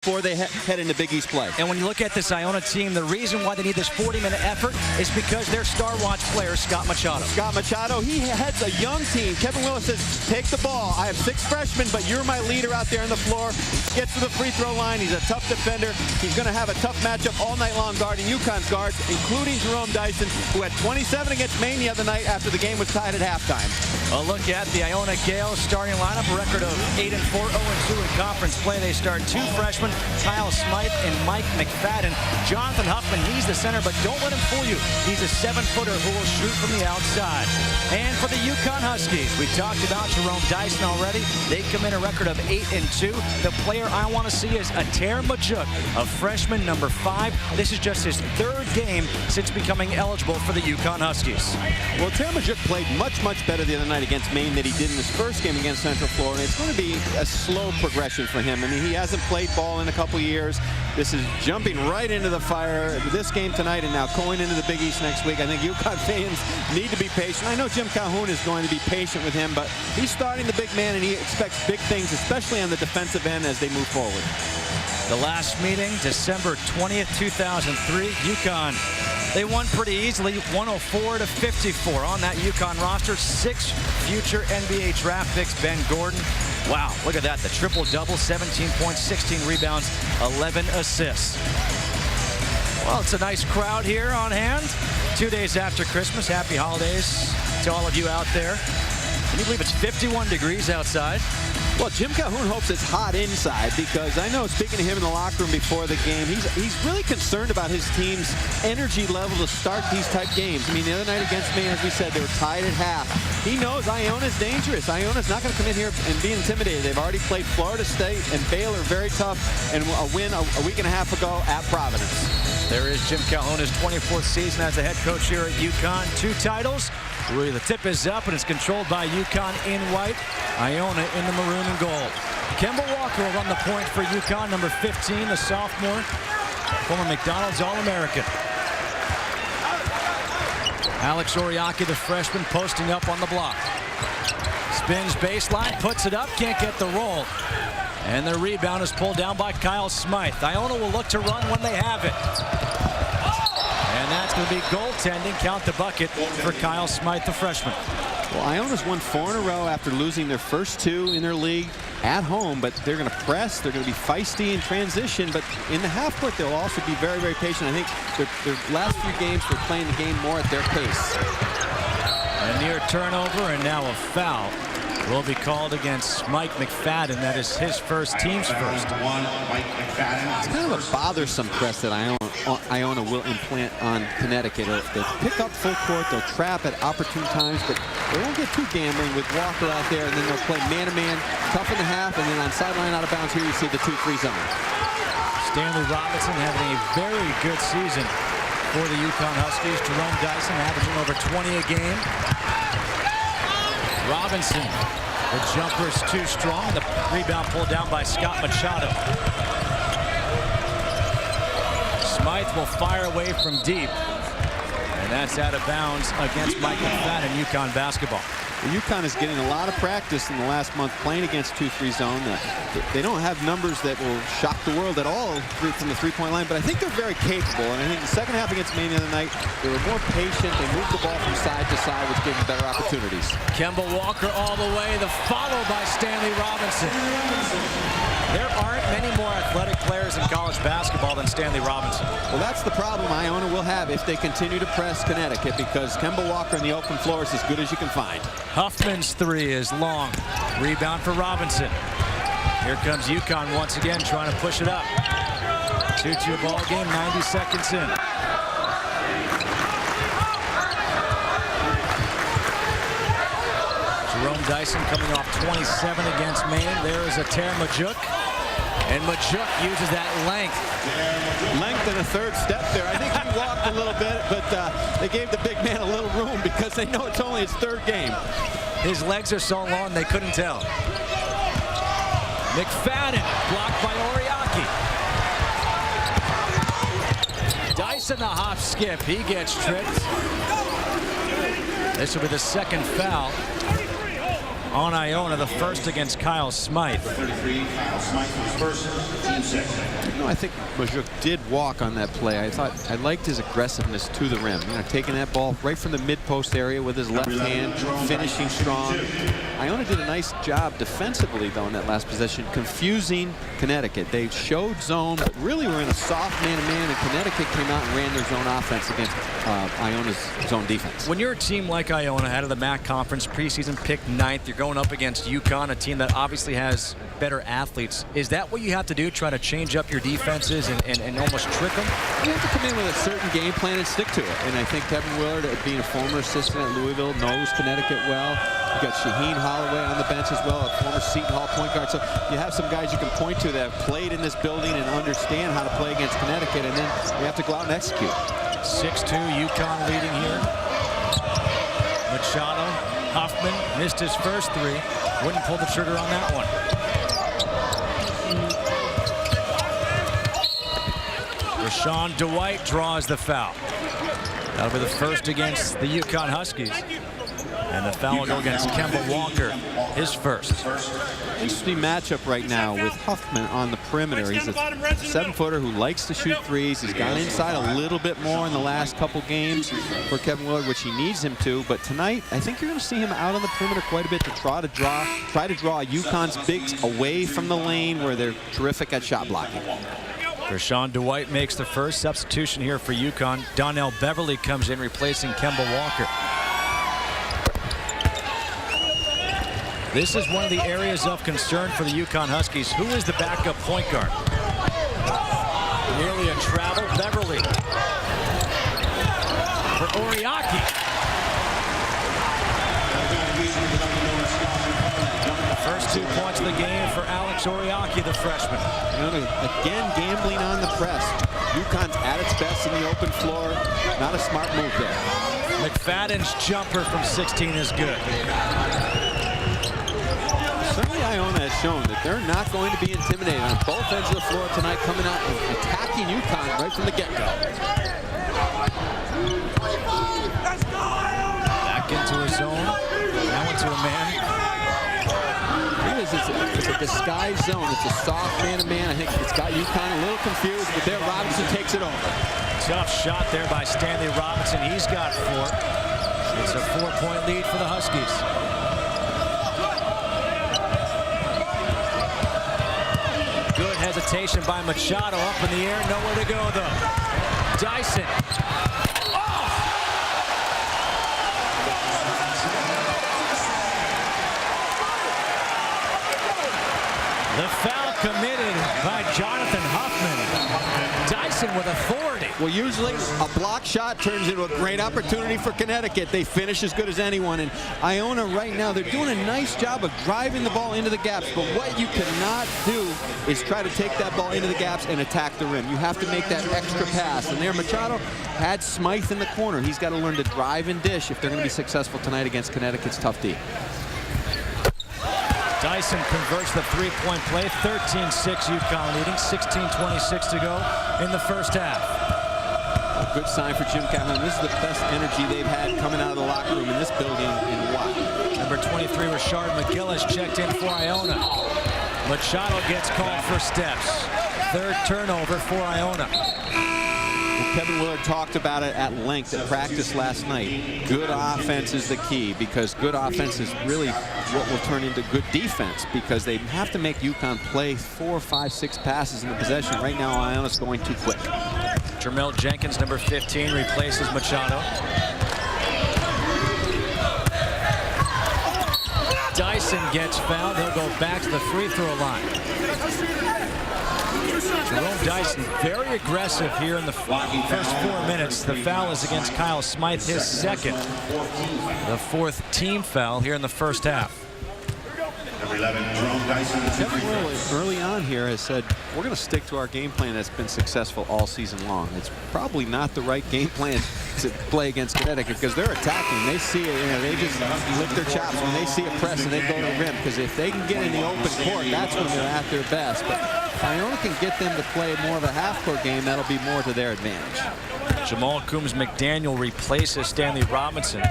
before they head into Big East play. And when you look at this Iona team, the reason why they need this 40-minute effort is because their star watch player, Scott Machado. Scott Machado, he heads a young team. Kevin Willis says, take the ball. I have 6 freshmen, but you're my leader out there on the floor. Gets to the free throw line. He's a tough defender. He's going to have a tough matchup all night long guarding UConn's guards, including Jerome Dyson, who had 27 against Maine the other night after the game was tied at halftime. A look at the Iona Gales starting lineup, a record of 8-4, 0-2 in conference play. They start 2 freshmen, Kyle Smythe and Mike McFadden. Jonathan Huffman, he's the center, but don't let him fool you. He's a 7-footer who will shoot from the outside. And for the UConn Huskies, we talked about Jerome Dyson already. They come in a record of 8-2. The player I want to see is Ater Majuk, a freshman, number 5. This is just his 3rd game since becoming eligible for the UConn Huskies. Well, Ater Majuk played much better the other night against Maine than he did in his first game against Central Florida. It's going to be a slow progression for him. I mean, he hasn't played ball in a couple years. This is jumping right into the fire this game tonight and now going into the Big East next week. I think UConn fans need to be patient. I know Jim Calhoun is going to be patient with him, but he's starting the big man and he expects big things, especially on the defensive end as they move forward. The last meeting, December 20th, 2003, UConn, they won pretty easily, 104-54. On that UConn roster, 6 future NBA draft picks. Ben Gordon, wow, look at that, the triple-double, 17 points, 16 rebounds, 11 assists. Well, it's a nice crowd here on hand. 2 days after Christmas. Happy holidays to all of you out there. Can you believe it's 51 degrees outside? Well, Jim Calhoun hopes it's hot inside because I know, speaking to him in the locker room before the game, he's really concerned about his team's energy level to start these type games. I mean, the other night against Maine, as we said, they were tied at half. He knows Iona's dangerous. Iona's not going to come in here and be intimidated. They've already played Florida State and Baylor very tough, and a win a week and a half ago at Providence. There is Jim Calhoun, his 24th season as the head coach here at UConn. 2 titles. Really, the tip is up, and it's controlled by UConn in white, Iona in the maroon and gold. Kemba Walker will run the point for UConn, number 15, the sophomore, former McDonald's All-American. Alex Oriaki, the freshman, posting up on the block. Spins baseline, puts it up, can't get the roll. And the rebound is pulled down by Kyle Smythe. Iona will look to run when they have it. And that's going to be goaltending. Count the bucket for Kyle Smythe, the freshman. Well, Iona's won 4 in a row after losing their first 2 in their league at home, but they're going to press. They're going to be feisty in transition, but in the half court, they'll also be very patient. I think their last few games, they're playing the game more at their pace. A near turnover, and now a foul will be called against Mike McFadden. That is his first, team's first. It's kind of a bothersome press that Iona will implant on Connecticut. They'll pick up full court, they'll trap at opportune times, but they won't get too gambling with Walker out there, and then they'll play man-to-man, tough in the half, and then on sideline out of bounds here you see the 2-3 zone. Stanley Robinson having a very good season for the UConn Huskies. Jerome Dyson averaging over 20 a game. Robinson, the jumper's too strong. The rebound pulled down by Scott Machado. Smythe will fire away from deep. And that's out of bounds against Mike McFadden in UConn basketball. Well, UConn is getting a lot of practice in the last month playing against 2-3 zone. They don't have numbers that will shock the world at all from the 3-point line, but I think they're very capable. And I think the second half against Maine the other night, they were more patient. They moved the ball from side to side, which gave them better opportunities. Kemba Walker all the way, the follow by Stanley Robinson. There aren't many more athletic players in college basketball than Stanley Robinson. Well, that's the problem Iona will have if they continue to press Connecticut, because Kemba Walker in the open floor is as good as you can find. Huffman's 3 is long. Rebound for Robinson. Here comes UConn once again trying to push it up. 2-2 ball game, 90 seconds in. Jerome Dyson coming off 27 against Maine. There is Ater Majuk. And Majuk uses that length. Length and a third step there. I think he walked a little bit, but they gave the big man a little room because they know it's only his 3rd game. His legs are so long they couldn't tell. McFadden blocked by Oriaki. Dyson the hop skip. He gets tripped. This will be the 2nd foul on Iona, the first against Kyle Smythe. 33, Kyle Smythe was first, team 6. I think Majuk did walk on that play. I liked his aggressiveness to the rim. Taking that ball right from the mid-post area with his left hand, finishing strong. Iona did a nice job defensively, though, in that last possession, confusing Connecticut. They showed zone, but really were in a soft man-to-man, and Connecticut came out and ran their zone offense against Iona's zone defense. When you're a team like Iona, out of the MAC conference, preseason picked 9th, you're going up against UConn, a team that obviously has better athletes. Is that what you have to do, try to change up your defenses and almost trick them? You have to come in with a certain game plan and stick to it. And I think Kevin Willard, being a former assistant at Louisville, knows Connecticut well. You got Shaheen Holloway on the bench as well, a former Seton Hall point guard. So you have some guys you can point to that have played in this building and understand how to play against Connecticut, and then you have to go out and execute. 6-2, UConn leading here. Machado, Huffman missed his first three. Wouldn't pull the trigger on that one. Rashawn Dwight draws the foul. That'll be the first against the UConn Huskies. And the foul will go against Kemba Walker, his first. Interesting matchup right now with Huffman on the perimeter. He's a 7-footer who likes to shoot threes. He's gone inside a little bit more in the last couple games for Kevin Willard, which he needs him to. But tonight, I think you're going to see him out on the perimeter quite a bit to try to draw UConn's bigs away from the lane where they're terrific at shot blocking. Rashawn Dwight makes the first substitution here for UConn. Donnell Beverly comes in replacing Kemba Walker. This is one of the areas of concern for the UConn Huskies. Who is the backup point guard? Nearly a travel. Beverly for Oriaki. First 2 points of the game for Alex Oriaki, the freshman. Again, gambling on the press. UConn's at its best in the open floor. Not a smart move there. McFadden's jumper from 16 is good. Certainly Iona has shown that they're not going to be intimidated on both ends of the floor tonight, coming out and attacking UConn right from the get-go. Back into a zone. Now into a man. It's a disguised zone. It's a soft man-to-man. I think it's got UConn a little confused, but there Robinson takes it over. Tough shot there by Stanley Robinson. He's got 4. It's a 4-point lead for the Huskies. Good hesitation by Machado, up in the air, nowhere to go though. Dyson. Oh! The foul committed by Jonathan Huffman. Dyson with authority. Well, usually a block shot turns into a great opportunity for Connecticut. They finish as good as anyone. And Iona right now, they're doing a nice job of driving the ball into the gaps. But what you cannot do is try to take that ball into the gaps and attack the rim. You have to make that extra pass. And there, Machado had Smythe in the corner. He's got to learn to drive and dish if they're going to be successful tonight against Connecticut's tough D. Dyson converts the 3-point play. 13-6 UConn leading. 16:26 to go in the first half. A good sign for Jim Calhoun. This is the best energy they've had coming out of the locker room in this building in a while. Number 23, Rashard McGillis checked in for Iona. Machado gets called for steps. Third turnover for Iona. Well, Kevin Willard talked about it at length at practice last night. Good offense is the key, because good offense is really what will turn into good defense, because they have to make UConn play 4, 5, 6 passes in the possession. Right now, Iona's going too quick. Jermel Jenkins, number 15, replaces Machado. Dyson gets fouled. He'll go back to the free throw line. Jerome Dyson, very aggressive here in the first 4 minutes. The foul is against Kyle Smythe, his second. The 4th team foul here in the first half. Number 11, Jerome Dyson. Kevin Willard early on here has said, we're going to stick to our game plan that's been successful all season long. It's probably not the right game plan to play against Connecticut, because they're attacking. They see it, they just lick their chops when they see a press and they go to the rim, because if they can get in the open court, that's when they're at their best. But if Iona can get them to play more of a half-court game, that'll be more to their advantage. Jamal Coombs McDaniel replaces Stanley Robinson.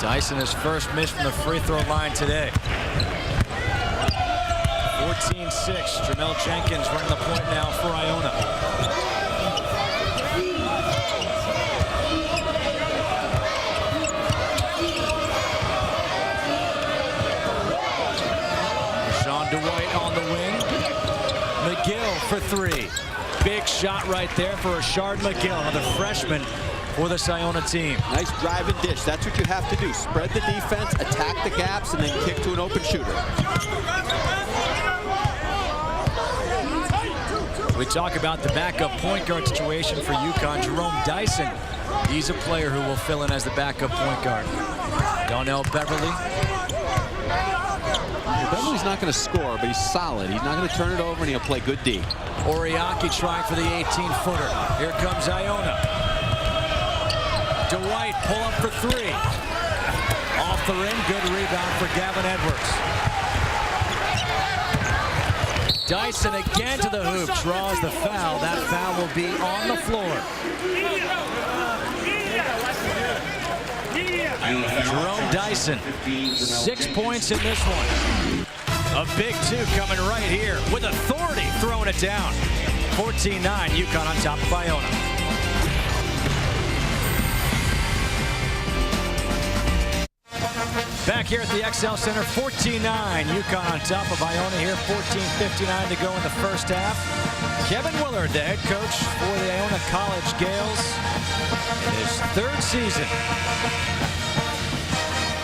Dyson his first miss from the free throw line today. 14-6. Jamel Jenkins running the point now for Iona. Sean Dwight on the wing. McGill for three. Big shot right there for Rashard McGill, another freshman for this Iona team. Nice drive and dish. That's what you have to do. Spread the defense, attack the gaps, and then kick to an open shooter. We talk about the backup point guard situation for UConn. Jerome Dyson, he's a player who will fill in as the backup point guard. Donnell Beverly. Beverly's not going to score, but he's solid. He's not going to turn it over, and he'll play good D. Oriaki trying for the 18-footer. Here comes Iona. Dwight pull up for three. Off the rim, good rebound for Gavin Edwards. Dyson again to the hoop, draws the foul. That foul will be on the floor. Jerome Dyson, 6 points in this one. A big two coming right here with authority, throwing it down. 14-9, UConn on top of Iona. Back here at the XL Center, 14-9, UConn on top of Iona here, 14:59 to go in the first half. Kevin Willard, the head coach for the Iona College Gales in his third season.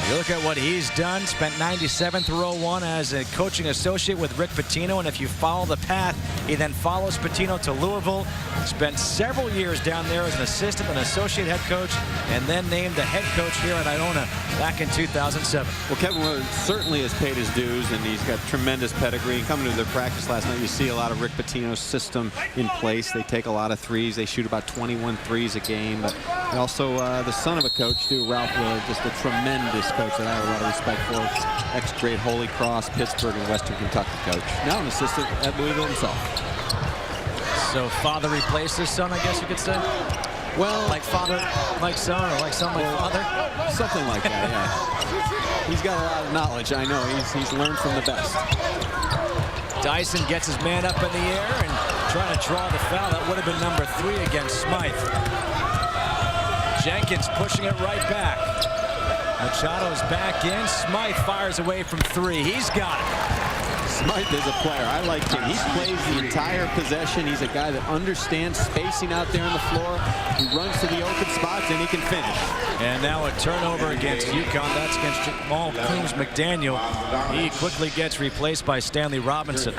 You look at what he's done, spent 97 through 01 as a coaching associate with Rick Pitino, and if you follow the path, he then follows Pitino to Louisville, spent several years down there as an assistant and associate head coach, and then named the head coach here at Iona back in 2007. Well, Kevin Willard certainly has paid his dues, and he's got tremendous pedigree. Coming to their practice last night, you see a lot of Rick Pitino's system in place. They take a lot of threes. They shoot about 21 threes a game, but also the son of a coach, too, Ralph Willard, just a tremendous coach that I have a lot of respect for. Ex-great Holy Cross, Pittsburgh, and Western Kentucky coach. Now an assistant at Louisville himself. So father replaces son, I guess you could say? Well, like father, like son, or like son, like father? Something like that, yeah. He's got a lot of knowledge, I know. He's learned from the best. Dyson gets his man up in the air and trying to draw the foul. That would have been number 3 against Smythe. Jenkins pushing it right back. Machado's back in. Smythe fires away from 3. He's got it. Smythe is a player. I like him. He plays the entire possession. He's a guy that understands spacing out there on the floor. He runs to the open spots, and he can finish. And now a turnover against UConn. That's against Jamal Coombs McDaniel. He quickly gets replaced by Stanley Robinson.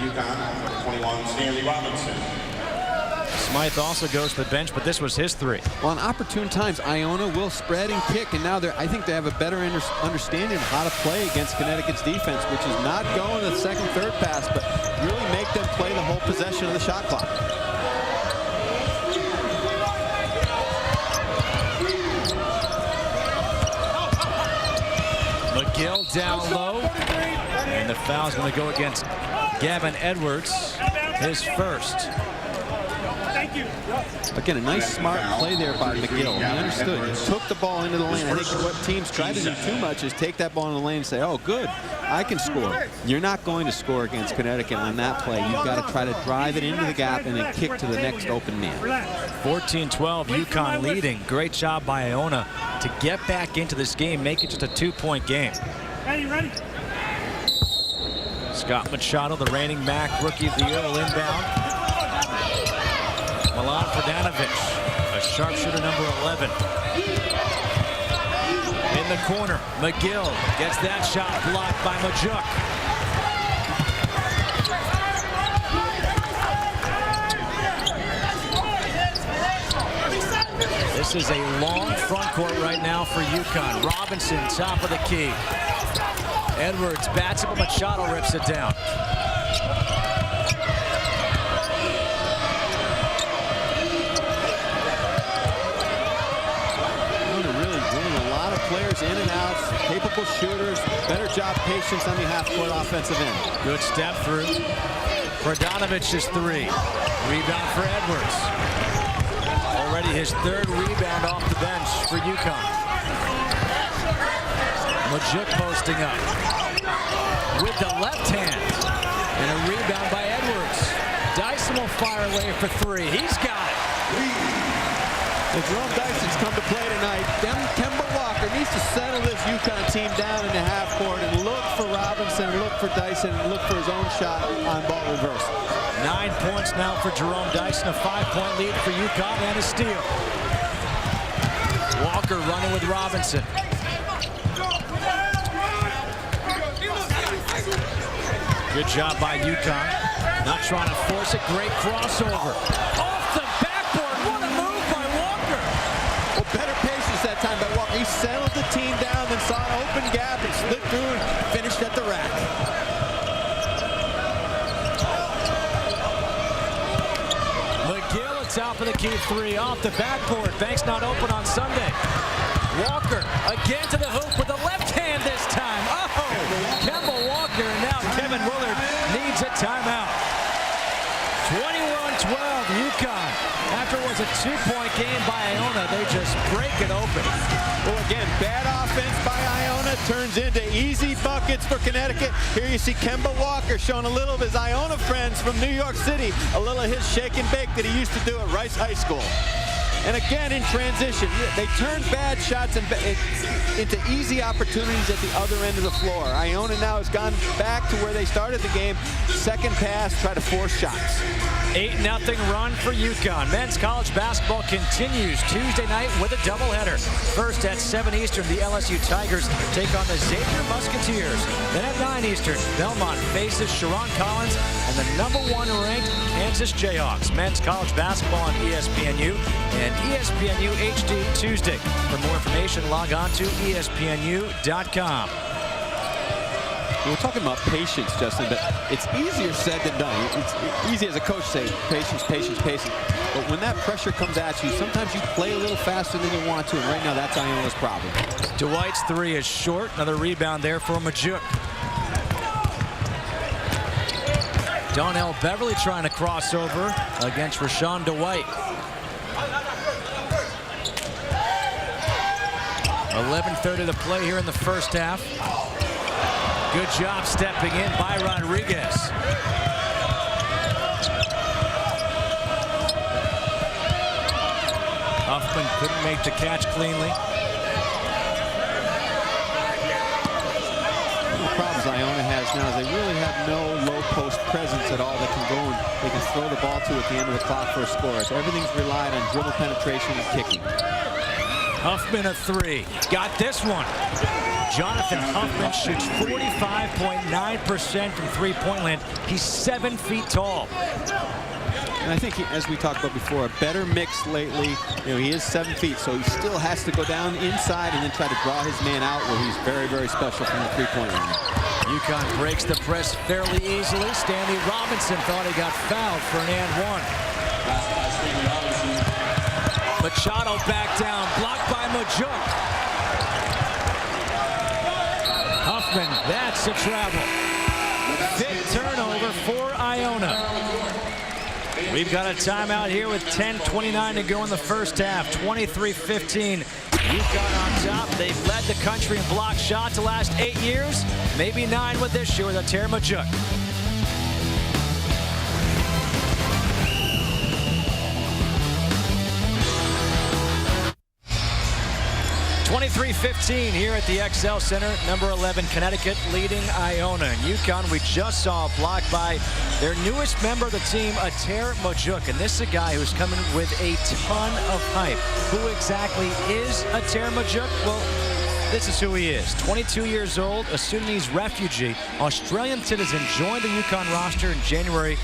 Smythe also goes to the bench, but this was his 3. Well, in opportune times, Iona will spread and kick, and now I think they have a better understanding of how to play against Connecticut's defense, which is not going to the second, third pass, but really make them play the whole possession of the shot clock. McGill down low, and the foul's going to go against Gavin Edwards, his first. Again, a nice, smart play there by McGill. He understood. He took the ball into the lane. I think what teams try to do too much is take that ball in the lane and say, oh, good, I can score. You're not going to score against Connecticut on that play. You've got to try to drive it into the gap and then kick to the next open man. 14-12, UConn leading. Great job by Iona to get back into this game, make it just a 2-point game. Ready. Scott Machado, the reigning MAC Rookie of the Year, will inbound. Milan Ferdanovic, a sharpshooter, number 11. In the corner, McGill gets that shot blocked by Majuk. This is a long front court right now for UConn. Robinson, top of the key. Edwards bats it, but Machado rips it down. Players in and out, capable shooters, better job patience on the half-court offensive end. Good step through. Ferdanovic's 3. Rebound for Edwards. Already his 3rd rebound off the bench for UConn. Majuk posting up with the left hand. And a rebound by Edwards. Dyson will fire away for three. He's got it. If Jerome Dyson's come to play tonight, Kemba Walker needs to settle this UConn team down in the half court and look for Robinson, look for Dyson, and look for his own shot on ball reversal. 9 points now for Jerome Dyson, a 5-point lead for UConn and a steal. Walker running with Robinson. Good job by UConn. Not trying to force it. Great crossover. Off the backboard. What a move by Walker. Well, better patience that time by Walker. He settled the team down, then saw an open gap and slid through and finished at the rack. McGill, a top of the key three off the backboard. Bank's not open on Sunday. Walker again to the hoop with the left hand this time. Oh, Kemba Walker, and now Kevin Willard needs a timeout. 21-12 UConn. After it was a 2-point game by Iona, they just break it open. Well, again, bad offense by Iona turns into easy buckets for Connecticut. Here you see Kemba Walker showing a little of his Iona friends from New York City, a little of his shake and bake that he used to do at Rice High School. And again, in transition, they turn bad shots into easy opportunities at the other end of the floor. Iona now has gone back to where they started the game. Second pass, try to force shots. 8-0 run for UConn. Men's college basketball continues Tuesday night with a doubleheader. First at 7 Eastern, the LSU Tigers take on the Xavier Musketeers. Then at 9 Eastern, Belmont faces Sharon Collins and the #1 ranked Kansas Jayhawks. Men's college basketball on ESPNU and ESPNU HD Tuesday. For more information, log on to ESPNU.com. We're talking about patience, Justin, but it's easier said than done. It's easy as a coach to say patience, patience, patience. But when that pressure comes at you, sometimes you play a little faster than you want to, and right now that's Iona's problem. Dwight's three is short. Another rebound there for Majuk. Donnell Beverly trying to cross over against Rashawn Dwight. 11:30 to play here in the first half. Good job stepping in by Rodriguez. Huffman couldn't make the catch cleanly. The problems Iona has now is they really have no low post presence at all that can go and they can throw the ball to at the end of the clock for a score. So everything's relied on dribble penetration and kicking. Huffman a three. Got this one. Jonathan Huffman shoots 45.9% from three-point land. He's 7 feet tall. And I think, as we talked about before, a better mix lately. You know, he is 7 feet, so he still has to go down inside and then try to draw his man out where he's very, very special from the three-point line. UConn breaks the press fairly easily. Stanley Robinson thought he got fouled for an and one. Machado back down, blocked by Majuk. Huffman, that's a travel. Big turnover for Iona. We've got a timeout here with 10:29 to go in the first half. 23-15. UConn on top. They've led the country in block shots the last 8 years. Maybe 9 with this year with Ater Majuk. 23-15 here at the XL Center. Number 11, Connecticut leading Iona. And UConn, we just saw blocked by their newest member of the team, Ater Majuk. And this is a guy who's coming with a ton of hype. Who exactly is Ater Majuk? Well, this is who he is. 22 years old, a Sudanese refugee, Australian citizen, joined the UConn roster in January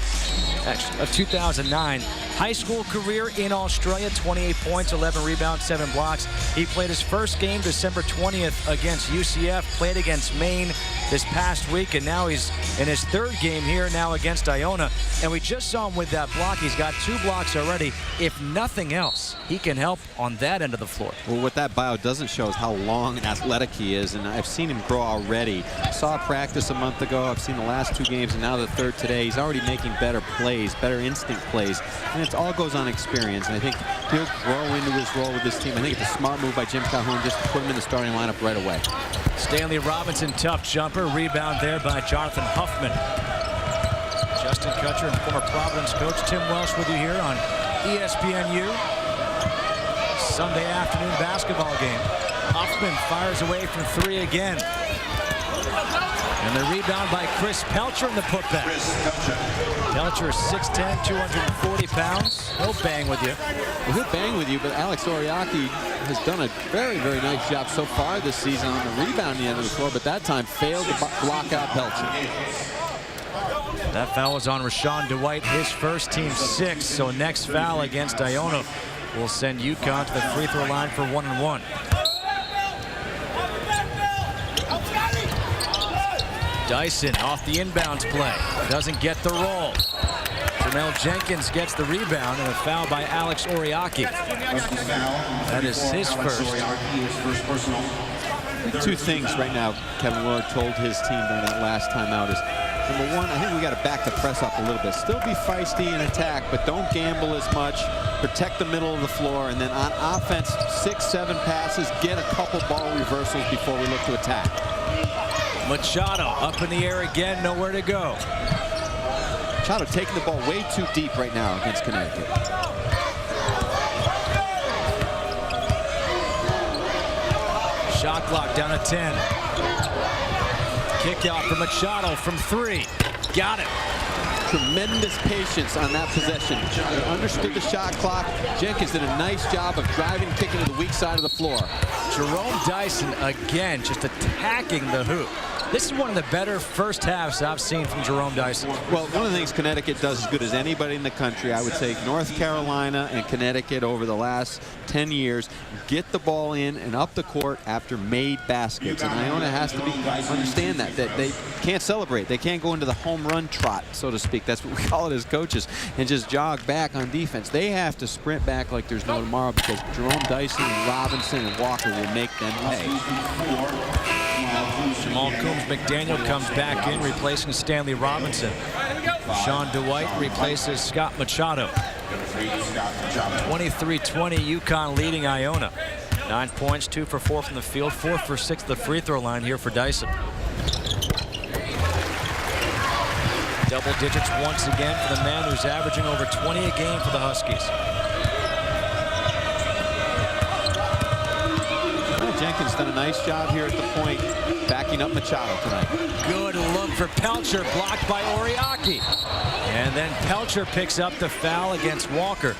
of 2009. High school career in Australia, 28 points, 11 rebounds, 7 blocks. He played his first game December 20th against UCF, played against Maine this past week, and now he's in his third game here now against Iona. And we just saw him with that block. He's got 2 blocks already. If nothing else, he can help on that end of the floor. Well, what that bio doesn't show is how long and athletic he is, and I've seen him grow already. I saw practice a month ago. I've seen the last 2 games, and now the third today. He's already making better plays, better instinct plays. And It all goes on experience, and I think he'll grow into his role with this team. I think it's a smart move by Jim Calhoun just to put him in the starting lineup right away. Stanley Robinson, tough jumper. Rebound there by Jonathan Huffman. Justin Kutcher and former Providence coach Tim Welsh with you here on ESPNU. Sunday afternoon basketball game. Huffman fires away from 3 again. And the rebound by Chris Pelcher in the putback. Pelcher 6'10", 240 pounds. He'll bang with you. Well, he'll bang with you, but Alex Oriaki has done a very, very nice job so far this season on the rebounding end of the floor, but that time failed to block out Pelcher. That foul was on Rashawn Dwight, his first, team 6. So next foul against Iona will send UConn to the free throw line for 1-1. Dyson off the inbounds play. Doesn't get the roll. Jamel Jenkins gets the rebound and a foul by Alex Oriaki. That is his first. Two things right now Kevin Willard told his team during that last time out is, number one, I think we got to back the press up a little bit. Still be feisty in attack, but don't gamble as much. Protect the middle of the floor, and then on offense, 6-7 passes, get a couple ball reversals before we look to attack. Machado up in the air again, nowhere to go. Machado taking the ball way too deep right now against Connecticut. Shot clock down to 10. Kick out for Machado from 3. Got it. Tremendous patience on that possession. They understood the shot clock. Jenkins did a nice job of driving, kicking to the weak side of the floor. Jerome Dyson again just attacking the hoop. This is one of the better first halves I've seen from Jerome Dyson. Well, one of the things Connecticut does as good as anybody in the country, I would say North Carolina and Connecticut over the last 10 years, get the ball in and up the court after made baskets. And Iona has to understand that they can't celebrate. They can't go into the home run trot, so to speak. That's what we call it as coaches, and just jog back on defense. They have to sprint back like there's no tomorrow because Jerome Dyson and Robinson and Walker will make them pay. Jamal Coombs McDaniel comes back in, replacing Stanley Robinson. Sean Dwight replaces Scott Machado. 23-20, UConn leading Iona. 9 points, 2 for 4 from the field, 4 for 6 at the free throw line here for Dyson. Double digits once again for the man who's averaging over 20 a game for the Huskies. Jenkins done a nice job here at the point, backing up Machado tonight. Good look for Pelcher, blocked by Oriaki. And then Pelcher picks up the foul against Walker.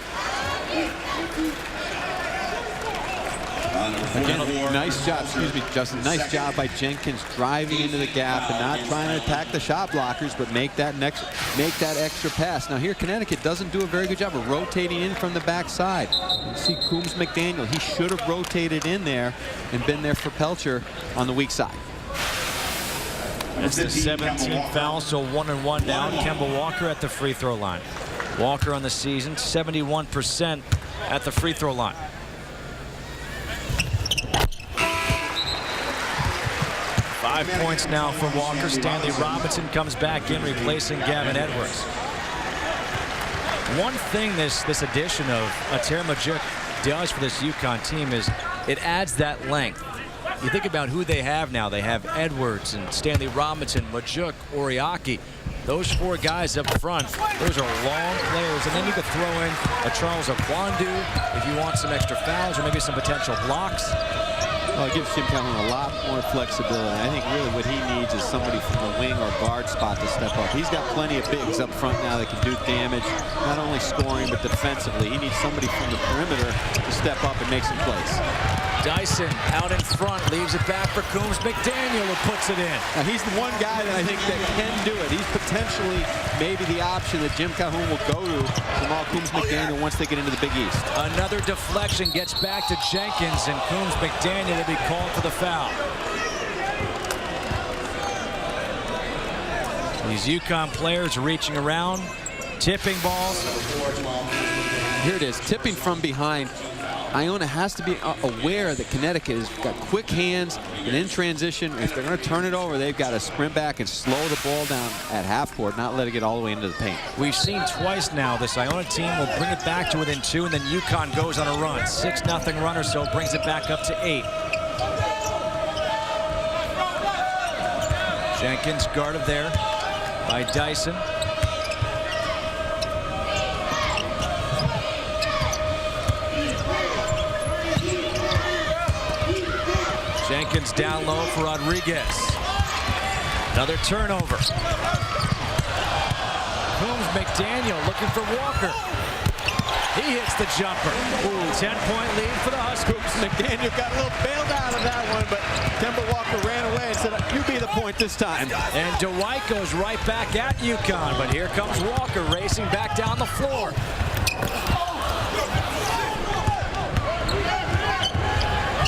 Again, nice job, excuse me, Justin. Nice job by Jenkins driving into the gap and not trying to attack the shot blockers, but make that extra pass. Now here, Connecticut doesn't do a very good job of rotating in from the backside. You see Coombs McDaniel. He should have rotated in there and been there for Pelcher on the weak side. That's the 17th foul, so 1-1 down. Kemba Walker at the free throw line. Walker on the season, 71% at the free throw line. Five points now for Walker. Stanley Robinson comes back in, replacing Gavin Edwards. One thing this addition of Ater Majuk does for this UConn team is it adds that length. You think about who they have now. They have Edwards and Stanley Robinson, Majuk, Oriaki. Those 4 guys up front, those are long players. And then you could throw in a Charles Okwandu if you want some extra fouls or maybe some potential blocks. Well, it gives Jim Calhoun a lot more flexibility. I think really what he needs is somebody from the wing or guard spot to step up. He's got plenty of bigs up front now that can do damage, not only scoring but defensively. He needs somebody from the perimeter to step up and make some plays. Dyson out in front, leaves it back for Coombs McDaniel, who puts it in. Now he's the one guy that I think that can do it. He's potentially maybe the option that Jim Calhoun will go to Jamal Coombs McDaniel once they get into the Big East. Another deflection gets back to Jenkins, and Coombs McDaniel will be called for the foul. These UConn players reaching around, tipping balls. Here it is, tipping from behind. Iona has to be aware that Connecticut has got quick hands, and in transition, if they're going to turn it over, they've got to sprint back and slow the ball down at half court, not let it get all the way into the paint. We've seen twice now this Iona team will bring it back to within 2, and then UConn goes on a run. 6-0 run or so brings it back up to 8. Jenkins guarded there by Dyson. Jenkins down low for Rodriguez. Another turnover. Coombs McDaniel looking for Walker. He hits the jumper. 10-point lead for the Huskers. McDaniel got a little bailed out of that one, but Kemba Walker ran away and said, "You be the point this time." And Dwight goes right back at UConn, but here comes Walker racing back down the floor.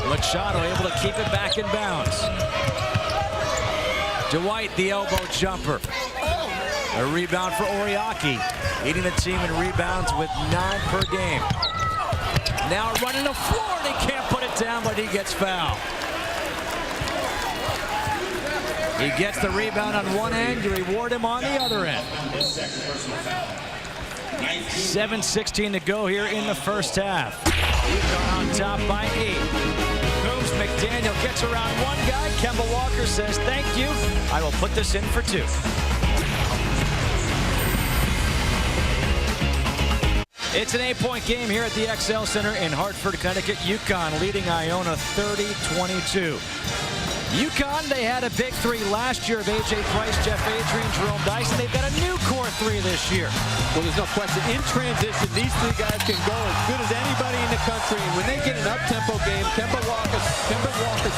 Machado able to keep it back in bounds. Dwight, the elbow jumper. A rebound for Oriaki, leading the team in rebounds with 9 per game. Now running the floor, and he can't put it down, but he gets fouled. He gets the rebound on one end to reward him on the other end. 7:16 to go here in the first half. UConn on top by 8. Coombs McDaniel gets around one guy. Kemba Walker says, "Thank you. I will put this in for 2." It's an 8-point game here at the XL Center in Hartford, Connecticut. UConn leading Iona 30-22. UConn, they had a big 3 last year of A.J. Price, Jeff Adrian, Jerome Dyson. They've got a new core 3 this year. Well, there's no question. In transition, these 3 guys can go as good as anybody in the country. And when they get an up-tempo game, Kemba Walker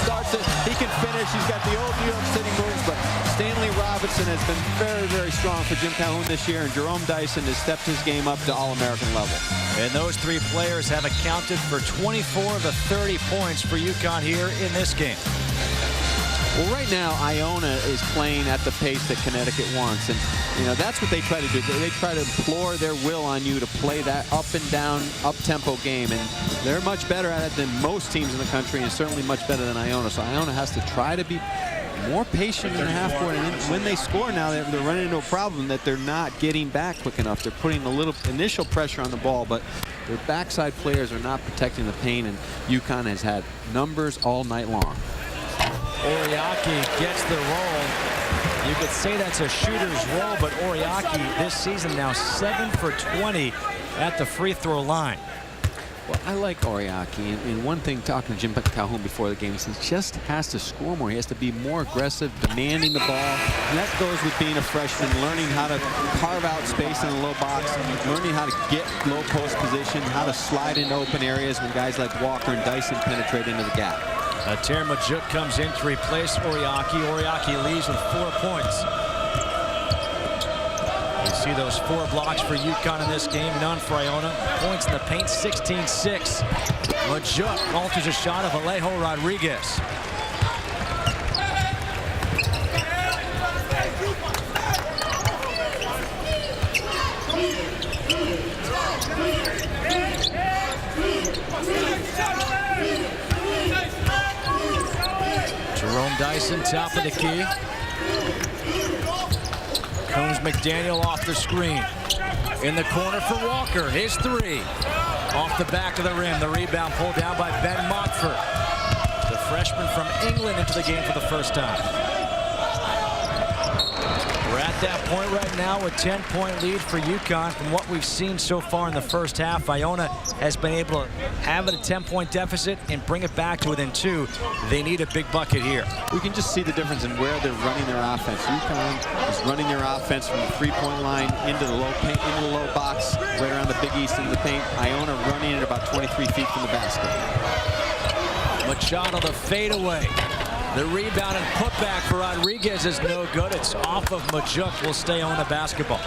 starts it. He can finish. He's got the old New York City moves, but Stanley Robinson has been very, very strong for Jim Calhoun this year, and Jerome Dyson has stepped his game up to All-American level. And those 3 players have accounted for 24 of the 30 points for UConn here in this game. Well, right now, Iona is playing at the pace that Connecticut wants. And, you know, that's what they try to do. They try to implore their will on you to play that up and down, up-tempo game. And they're much better at it than most teams in the country, and certainly much better than Iona. So Iona has to try to be more patient in the half court. And when they score now, they're running into a problem that they're not getting back quick enough. They're putting a little initial pressure on the ball, but their backside players are not protecting the paint. And UConn has had numbers all night long. Oriaki gets the roll. You could say that's a shooter's roll, but Oriaki this season now 7 for 20 at the free throw line. Well, I like Oriaki, and one thing, talking to Jim Calhoun before the game, he says just has to score more. He has to be more aggressive, demanding the ball. And that goes with being a freshman, learning how to carve out space in the low box, learning how to get low post position, how to slide into open areas when guys like Walker and Dyson penetrate into the gap. Terry Majuk comes in to replace Oriaki. Oriaki leaves with 4 points. You see those 4 blocks for UConn in this game, none for Iona. Points in the paint, 16-6. Majuk alters a shot of Alejo Rodriguez. Jerome Dyson, top of the key. Coombs McDaniel off the screen. In the corner for Walker. His 3. Off the back of the rim. The rebound pulled down by Ben Montfort. The freshman from England into the game for the first time. We're at that point right now with 10-point lead for UConn. From what we've seen so far in the first half, Iona has been able to have it a 10-point deficit and bring it back to within 2. They need a big bucket here. We can just see the difference in where they're running their offense. UConn is running their offense from the 3-point line into the low paint, into the low box, right around the Big East into the paint. Iona running it about 23 feet from the basket. Machado, the fadeaway. The rebound and putback for Rodriguez is no good. It's off of Majuk. Will stay on the basketball.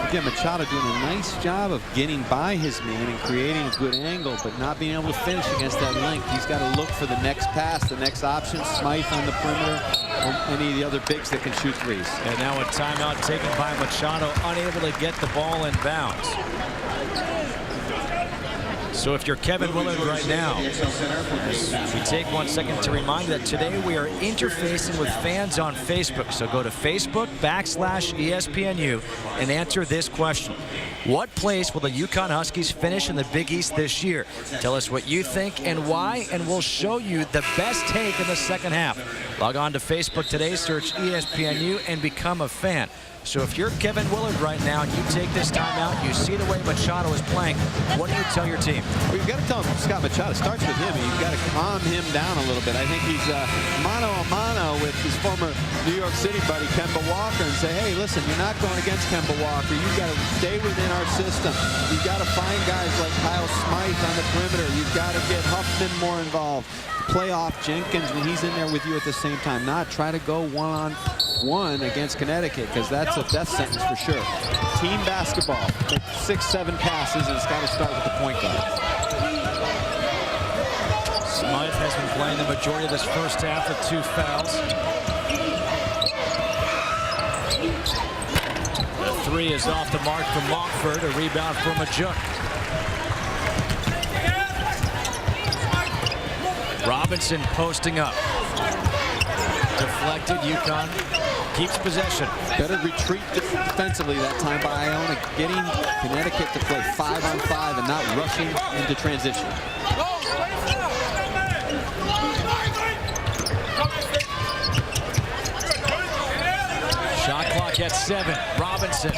Again, Machado doing a nice job of getting by his man and creating a good angle, but not being able to finish against that length. He's got to look for the next pass, the next option. Smythe on the perimeter, or any of the other bigs that can shoot threes. And now a timeout taken by Machado, unable to get the ball in bounds. So if you're Kevin Willard right now, we take 1 second to remind you that today we are interfacing with fans on Facebook. So go to Facebook.com/ESPNU and answer this question. What place will the UConn Huskies finish in the Big East this year? Tell us what you think and why, and we'll show you the best take in the second half. Log on to Facebook today, search ESPNU, and become a fan. So if you're Kevin Willard right now and you take this time out, you see the way Machado is playing, what do you tell your team? Well, you've got to tell Scott Machado. It starts with him. You've got to calm him down a little bit. I think he's mano a mano with his former New York City buddy, Kemba Walker, and say, hey, listen, you're not going against Kemba Walker. You've got to stay within our system. You've got to find guys like Kyle Smythe on the perimeter. You've got to get Huffman more involved. Play off Jenkins when he's in there with you at the same time. Not try to go one-on-one against Connecticut, because that's a death sentence for sure. Team basketball, 6-7 passes, and it's got to start with the point guard. Smythe has been playing the majority of this first half with 2 fouls. The 3 is off the mark from Montford, a rebound from Majuk. Robinson posting up. Deflected. UConn keeps possession. Better retreat defensively that time by Iona, getting Connecticut to play 5-on-5 and not rushing into transition. Shot clock at 7. Robinson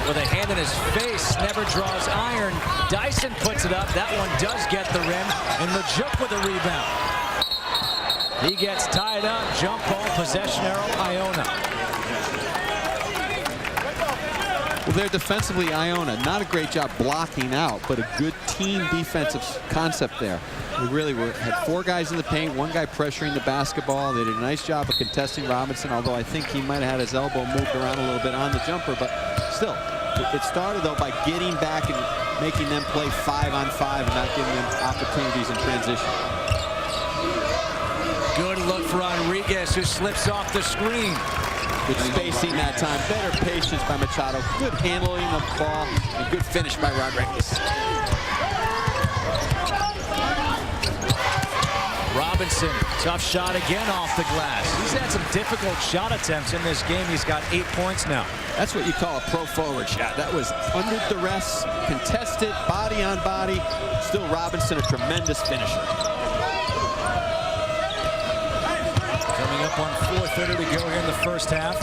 with a hand in his face, never draws iron. Dyson puts it up. That one does get the rim, and Majuk with a rebound. He gets tied up. Jump ball, possession arrow, Iona. Well, they're defensively Iona. Not a great job blocking out, but a good team defensive concept there. They really had 4 guys in the paint, 1 guy pressuring the basketball. They did a nice job of contesting Robinson, although I think he might have had his elbow moved around a little bit on the jumper, but still. It started, though, by getting back and making them play 5-on-5 and not giving them opportunities in transition. Good look for Rodriguez, who slips off the screen. Good spacing that time. Better patience by Machado. Good handling of the ball. And good finish by Rodriguez. Robinson, tough shot again off the glass. He's had some difficult shot attempts in this game. He's got 8 points now. That's what you call a pro forward shot. That was under duress, contested, body on body. Still Robinson, a tremendous finisher. Coming up on 4:30 to go here in the first half.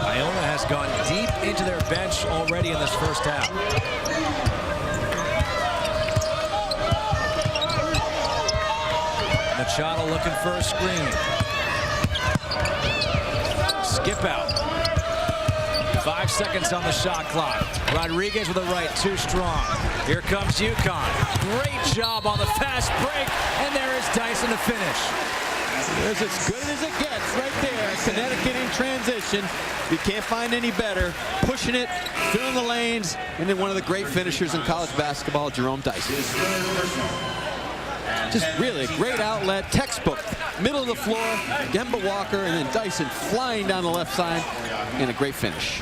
Iona has gone deep into their bench already in this first half. Machado looking for a screen. Skip out. 5 seconds on the shot clock. Rodriguez with a right, too strong. Here comes UConn. Great job on the fast break, and there is Dyson to finish. There's as good as it gets right there. Connecticut in transition. You can't find any better. Pushing it, filling the lanes, and then one of the great finishers in college basketball, Jerome Dyson. Just really a great outlet, textbook, middle of the floor, Kemba Walker, and then Dyson flying down the left side, and a great finish.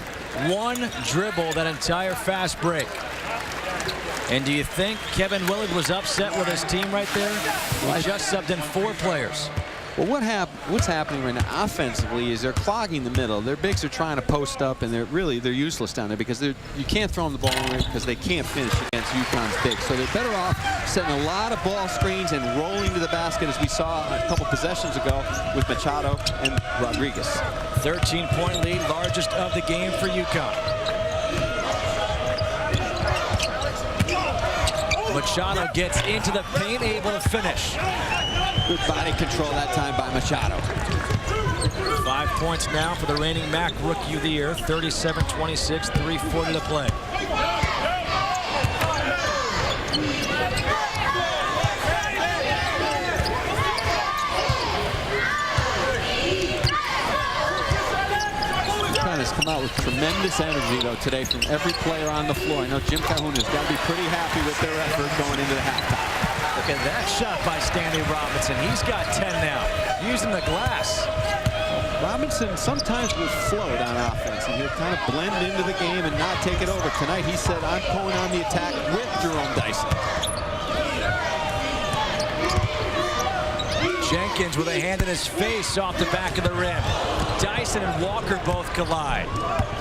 1 dribble, that entire fast break. And do you think Kevin Willard was upset with his team right there? He just subbed in 4 players. Well, what's happening right now offensively is they're clogging the middle. Their bigs are trying to post up, and they're useless down there because you can't throw them the ball away because they can't finish against UConn's bigs. So they're better off setting a lot of ball screens and rolling to the basket, as we saw a couple possessions ago with Machado and Rodriguez. 13-point lead, largest of the game for UConn. Machado gets into the paint, able to finish. Good body control that time by Machado. 5 points now for the reigning MAC Rookie of the Year. 37-26, 3:40 to play. Has come out with tremendous energy, though, today from every player on the floor. I know Jim Calhoun has got to be pretty happy with their effort going into the halftime. Look at that shot by Stanley Robinson. He's got 10 now, using the glass. Robinson sometimes will float on offense, and he'll kind of blend into the game and not take it over. Tonight, he said, I'm going on the attack with Jerome Dyson. Jenkins with a hand in his face off the back of the rim. Dyson and Walker both collide.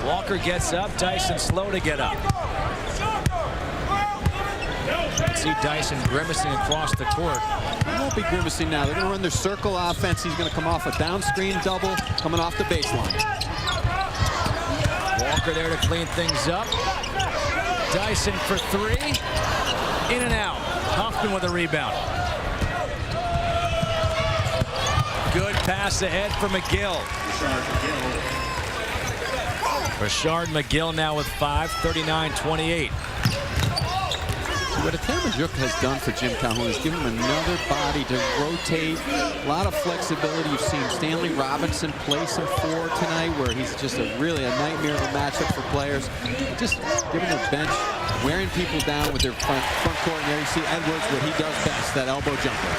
Walker gets up, Dyson slow to get up. You can see Dyson grimacing across the court. He won't be grimacing now. They're going to run their circle offense. He's going to come off a down screen double coming off the baseline. Walker there to clean things up. Dyson for three. In and out. Huffman with a rebound. Good pass ahead for McGill. Rashard McGill now with 5, 39-28. What Atamajuk has done for Jim Calhoun is give him another body to rotate. A lot of flexibility. You've seen Stanley Robinson play some 4 tonight, where he's just really a nightmare of a matchup for players. Just giving the bench, wearing people down with their front court. And there you see Edwards, what he does best, that elbow jumper.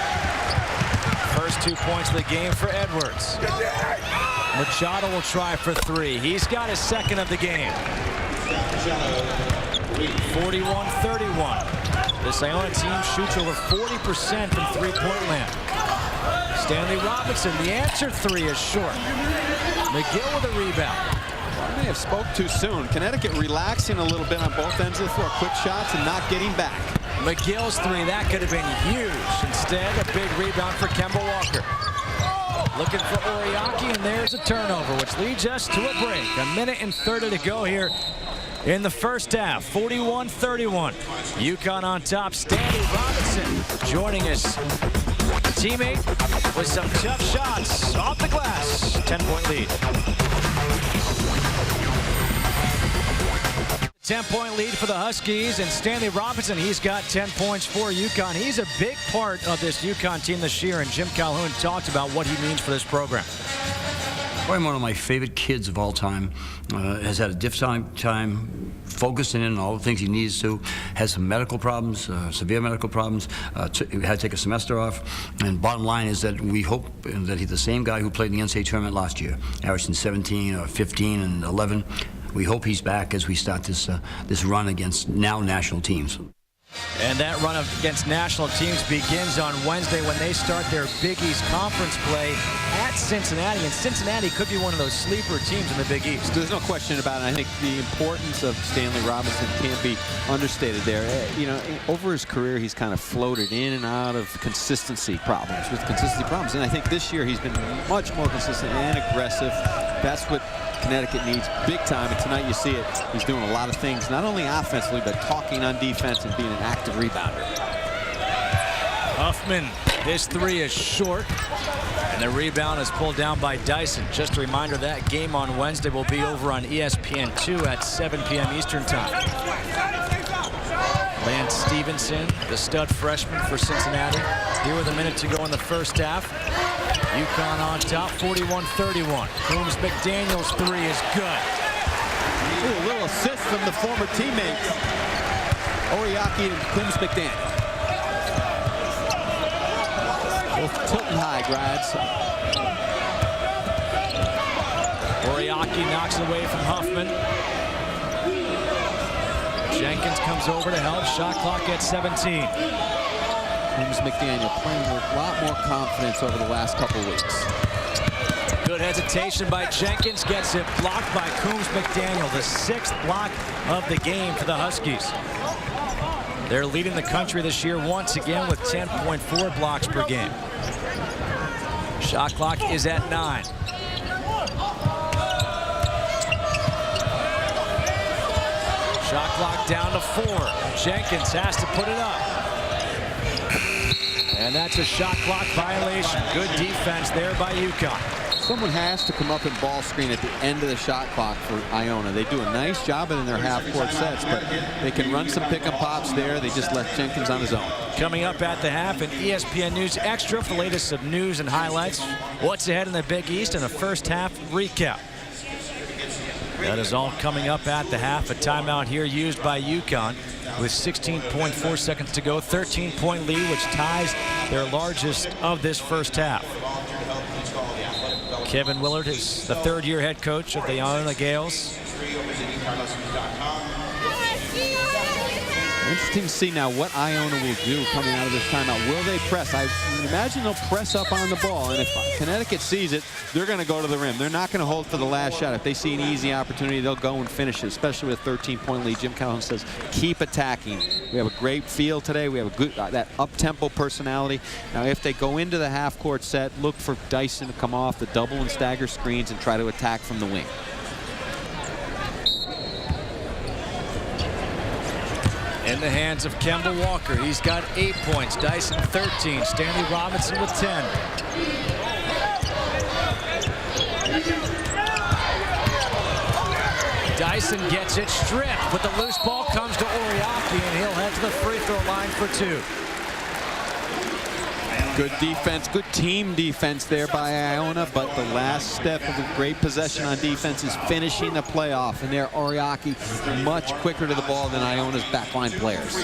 First 2 points of the game for Edwards. Machado will try for 3. He's got his second of the game. 41-31. This Iona team shoots over 40% from three-point land. Stanley Robinson, the answer 3 is short. McGill with a rebound. I may have spoke too soon. Connecticut relaxing a little bit on both ends of the floor. Quick shots and not getting back. McGill's 3, that could have been huge. Instead, a big rebound for Kemba Walker. Looking for Oriaki, and there's a turnover, which leads us to a break. 1:30 to go here in the first half. 41-31. UConn on top. Stanley Robinson joining us. Teammate with some tough shots off the glass. 10-point lead. 10-point lead for the Huskies, and Stanley Robinson, he's got 10 points for UConn. He's a big part of this UConn team this year, and Jim Calhoun talked about what he means for this program. Probably one of my favorite kids of all time. Has had a difficult time focusing in on all the things he needs to. Has some medical problems, severe medical problems. Had to take a semester off. And bottom line is that we hope that he's the same guy who played in the NCAA tournament last year, averaging 17 or 15 and 11. We hope he's back as we start this run against now national teams. And that run against national teams begins on Wednesday when they start their Big East Conference play at Cincinnati. And Cincinnati could be one of those sleeper teams in the Big East. There's no question about it. I think the importance of Stanley Robinson can't be understated there. You know, over his career, he's kind of floated in and out of consistency problems. And I think this year he's been much more consistent and aggressive. That's what Connecticut needs big time, and tonight you see it. He's doing a lot of things, not only offensively, but talking on defense and being an active rebounder. Huffman, his 3 is short, and the rebound is pulled down by Dyson. Just a reminder, that game on Wednesday will be over on ESPN2 at 7 p.m. Eastern Time. Lance Stevenson, the stud freshman for Cincinnati, here with a minute to go in the first half. UConn on top, 41-31. Coombs McDaniel's 3 is good. Ooh, a little assist from the former teammates, Oriaki and Coombs McDaniel. Both Tilton High grads. Oriaki knocks it away from Huffman. Jenkins comes over to help. Shot clock at 17. Coombs McDaniel playing with a lot more confidence over the last couple weeks. Good hesitation by Jenkins, gets it blocked by Coombs McDaniel, the 6th block of the game for the Huskies. They're leading the country this year once again with 10.4 blocks per game. Shot clock is at 9. Shot clock down to 4. Jenkins has to put it up. And that's a shot clock violation. Good defense there by UConn. Someone has to come up and ball screen at the end of the shot clock for Iona. They do a nice job in their half-court sets, but they can run some pick and pops there. They just left Jenkins on his own. Coming up at the half, an ESPN News Extra for the latest of news and highlights. What's ahead in the Big East and a first half recap. That is all coming up at the half. A timeout here used by UConn with 16.4 seconds to go. 13-point lead, which ties their largest of this first half. Kevin Willard is the third-year head coach of the Iona Gales. Interesting to see now what Iona will do coming out of this timeout. Will they press? I imagine they'll press up on the ball, and if Connecticut sees it, they're going to go to the rim. They're not going to hold for the last shot. If they see an easy opportunity, they'll go and finish it, especially with a 13-point lead. Jim Calhoun says, keep attacking. We have a great field today. We have a good that up-tempo personality. Now, if they go into the half-court set, look for Dyson to come off the double and stagger screens and try to attack from the wing. In the hands of Kemba Walker. He's got 8 points. Dyson 13. Stanley Robinson with 10. Dyson gets it stripped, but the loose ball comes to Oriaki, and he'll head to the free throw line for 2. Good defense, good team defense there by Iona, but the last step of a great possession on defense is finishing the playoff, and there Oriaki much quicker to the ball than Iona's backline players.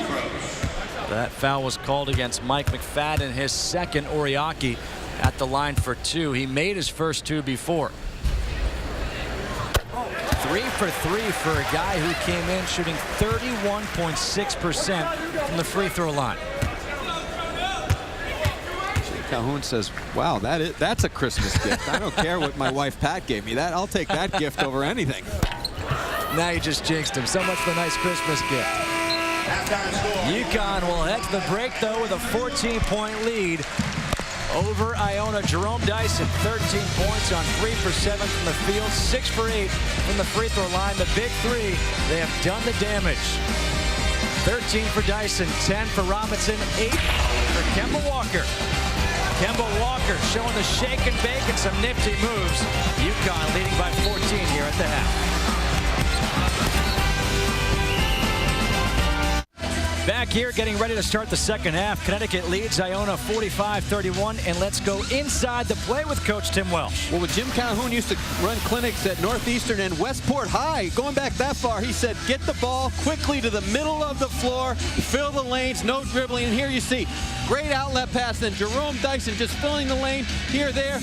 That foul was called against Mike McFadden, his second. Oriaki at the line for 2. He made his first 2 before. 3 for 3 for a guy who came in shooting 31.6% from the free throw line. Calhoun says, wow, that's a Christmas gift. I don't care what my wife Pat gave me. I'll take that gift over anything. Now you just jinxed him. So much for a nice Christmas gift. UConn will head to the break, though, with a 14-point lead over Iona. Jerome Dyson, 13 points on 3 for 7 from the field, 6 for 8 from the free throw line. The big three, they have done the damage. 13 for Dyson, 10 for Robinson, 8 for Kemba Walker. Kemba Walker showing the shake and bake and some nifty moves. UConn leading by 14 here at the half. Back here getting ready to start the second half. Connecticut leads Iona 45-31, and let's go inside the play with Coach Tim Welsh. Well, when Jim Calhoun used to run clinics at Northeastern and Westport High, going back that far, he said, get the ball quickly to the middle of the floor, fill the lanes, no dribbling. And here you see, great outlet pass, then Jerome Dyson just filling the lane here, there,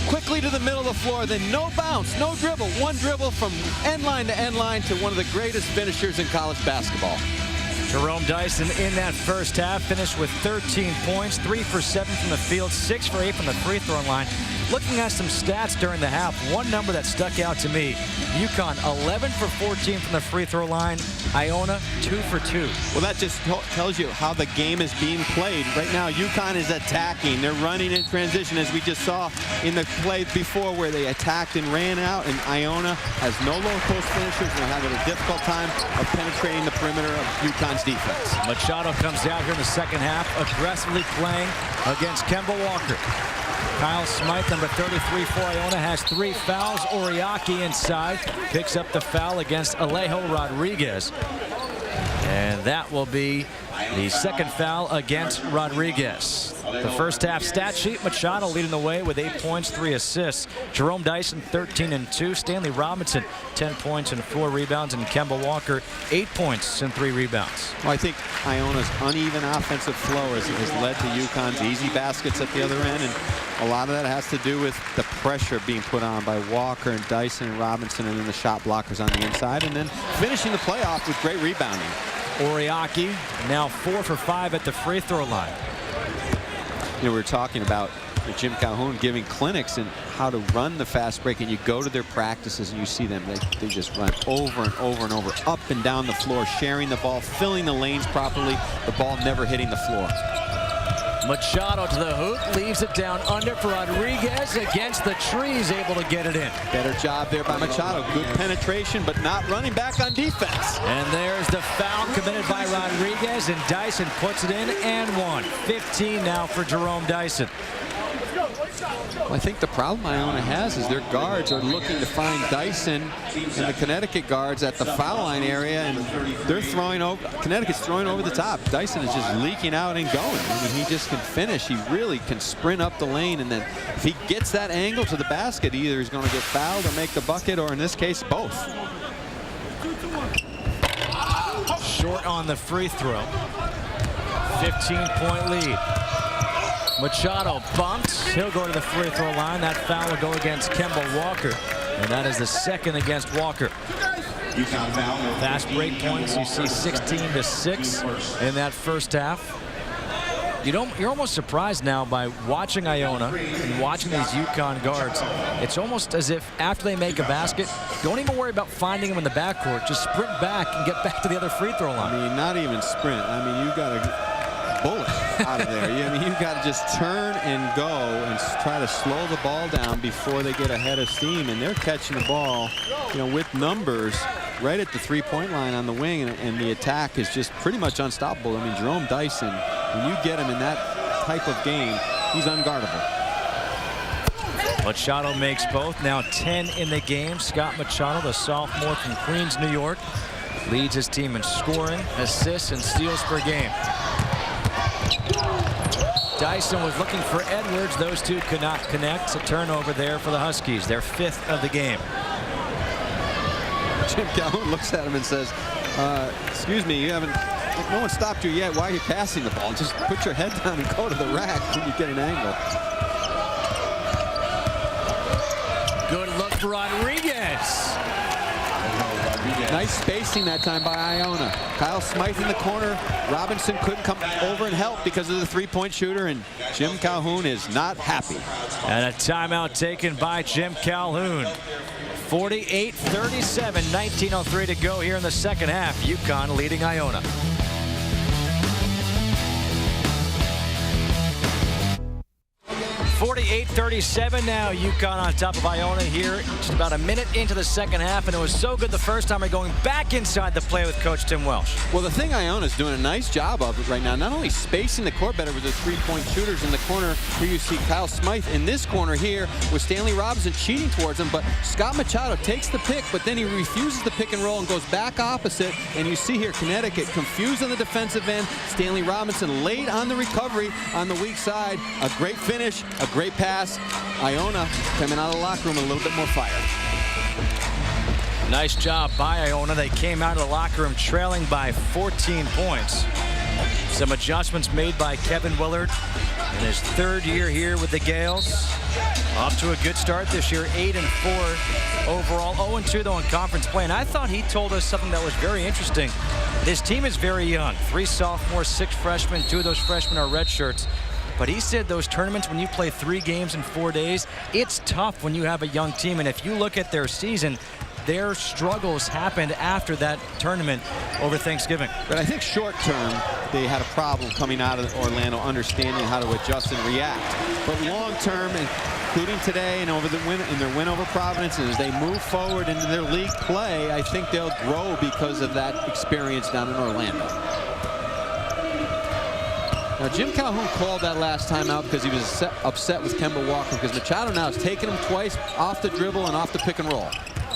quickly to the middle of the floor, then no bounce, no dribble, one dribble from end line to end line to one of the greatest finishers in college basketball. Jerome Dyson in that first half finished with 13 points, 3 for 7 from the field, 6 for 8 from the free throw line. Looking at some stats during the half, one number that stuck out to me, UConn 11 for 14 from the free throw line, Iona 2 for 2. Well, that just tells you how the game is being played. Right now, UConn is attacking. They're running in transition, as we just saw in the play before where they attacked and ran out, and Iona has no low post finishers. They're having a difficult time of penetrating the perimeter of UConn's defense. Machado comes out here in the second half, aggressively playing against Kemba Walker. Kyle Smythe, number 33 for Iona, has 3 fouls. Oriaki inside picks up the foul against Alejo Rodriguez. And that will be the second foul against Rodriguez. The first half stat sheet, Machado leading the way with 8 points, 3 assists. Jerome Dyson, 13 and 2. Stanley Robinson, 10 points and 4 rebounds. And Kemba Walker, 8 points and 3 rebounds. Well, I think Iona's uneven offensive flow has led to UConn's easy baskets at the other end, and a lot of that has to do with the pressure being put on by Walker and Dyson and Robinson, and then the shot blockers on the inside, and then finishing the playoff with great rebounding. Oriaki now 4 for 5 at the free throw line. You know, we were talking about Jim Calhoun giving clinics and how to run the fast break, and you go to their practices and you see them. They just run over and over and over, up and down the floor, sharing the ball, filling the lanes properly, the ball never hitting the floor. Machado to the hoop, leaves it down under for Rodriguez against the trees, able to get it in. Better job there by Machado. Good penetration, but not running back on defense. And there's the foul committed by Rodriguez, and Dyson puts it in and 1. 15 now for Jerome Dyson. Well, I think the problem Iona has is their guards are looking to find Dyson and the Connecticut guards at the foul line area, and they're throwing over. Connecticut's throwing over the top. Dyson is just leaking out and going. I mean, he just can finish. He really can sprint up the lane, and then if he gets that angle to the basket, either he's going to get fouled or make the bucket, or in this case, both. Short on the free throw. 15-point lead. Machado bumps. He'll go to the free throw line. That foul will go against Kemba Walker. And that is the second against Walker. UConn foul. Fast break points. You see 16-6 in that first half. You're almost surprised now by watching Iona and watching these UConn guards. It's almost as if after they make a basket, don't even worry about finding them in the backcourt. Just sprint back and get back to the other free throw line. I mean, not even sprint. I mean, you got to bullet out of there. I mean, you got to just turn and go and try to slow the ball down before they get ahead of steam. And they're catching the ball, with numbers right at the three-point line on the wing, and the attack is just pretty much unstoppable. I mean, Jerome Dyson, when you get him in that type of game, he's unguardable. Machado makes both. Now 10 in the game. Scott Machado, the sophomore from Queens, New York, leads his team in scoring, assists, and steals per game. Dyson was looking for Edwards. Those two could not connect. A turnover there for the Huskies, their 5th of the game. Jim Calhoun looks at him and says, excuse me, no one stopped you yet. Why are you passing the ball? Just put your head down and go to the rack when you get an angle. Good look for Rodriguez. Nice spacing that time by Iona. Kyle Smythe in the corner. Robinson couldn't come over and help because of the three-point shooter, and Jim Calhoun is not happy. And a timeout taken by Jim Calhoun. 48-37, 19:03 to go here in the second half. UConn leading Iona. .38-37 now. UConn on top of Iona here. Just about a minute into the second half, and it was so good the first time. We're going back inside the play with Coach Tim Welsh. Well, the thing Iona's doing a nice job of right now, not only spacing the court better with the three-point shooters in the corner. Here you see Kyle Smythe in this corner here with Stanley Robinson cheating towards him, but Scott Machado takes the pick, but then he refuses the pick and roll and goes back opposite. And you see here Connecticut confused on the defensive end. Stanley Robinson late on the recovery on the weak side. A great finish, a great pass. Iona coming out of the locker room a little bit more fire. Nice job by Iona. They came out of the locker room trailing by 14 points. Some adjustments made by Kevin Willard in his 3rd year here with the Gales. Off to a good start this year, 8-4 overall, 0-2 though in conference play. And I thought he told us something that was very interesting. This team is very young. 3 sophomores, 6 freshmen. 2 of those freshmen are redshirts. But he said those tournaments, when you play 3 games in 4 days, it's tough when you have a young team. And if you look at their season, their struggles happened after that tournament over Thanksgiving. But I think short term, they had a problem coming out of Orlando, understanding how to adjust and react. But long term, including today and over in their win over Providence, and as they move forward into their league play, I think they'll grow because of that experience down in Orlando. Now, Jim Calhoun called that last time out because he was upset with Kemba Walker, because Machado now has taken him twice off the dribble and off the pick and roll.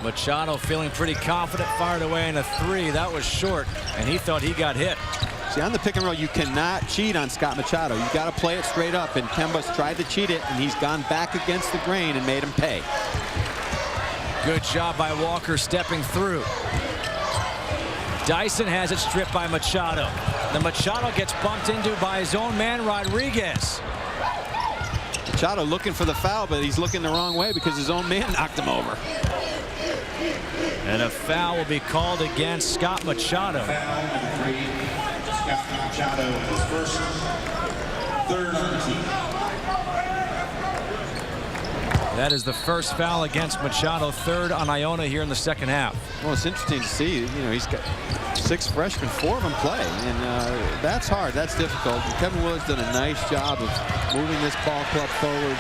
Machado feeling pretty confident, fired away in a 3. That was short, and he thought he got hit. See, on the pick and roll, you cannot cheat on Scott Machado. You've got to play it straight up, and Kemba's tried to cheat it, and he's gone back against the grain and made him pay. Good job by Walker stepping through. Dyson has it stripped by Machado. Then Machado gets bumped into by his own man, Rodriguez. Machado looking for the foul, but he's looking the wrong way because his own man knocked him over. And a foul will be called against Scott Machado. Foul number 3. Scott Machado, his first, 3rd on the team. That is the first foul against Machado, 3rd on Iona here in the second half. Well, it's interesting to see. He's got 6 freshmen, 4 of them play, and that's hard. That's difficult. And Kevin Willard's done a nice job of moving this ball club forward,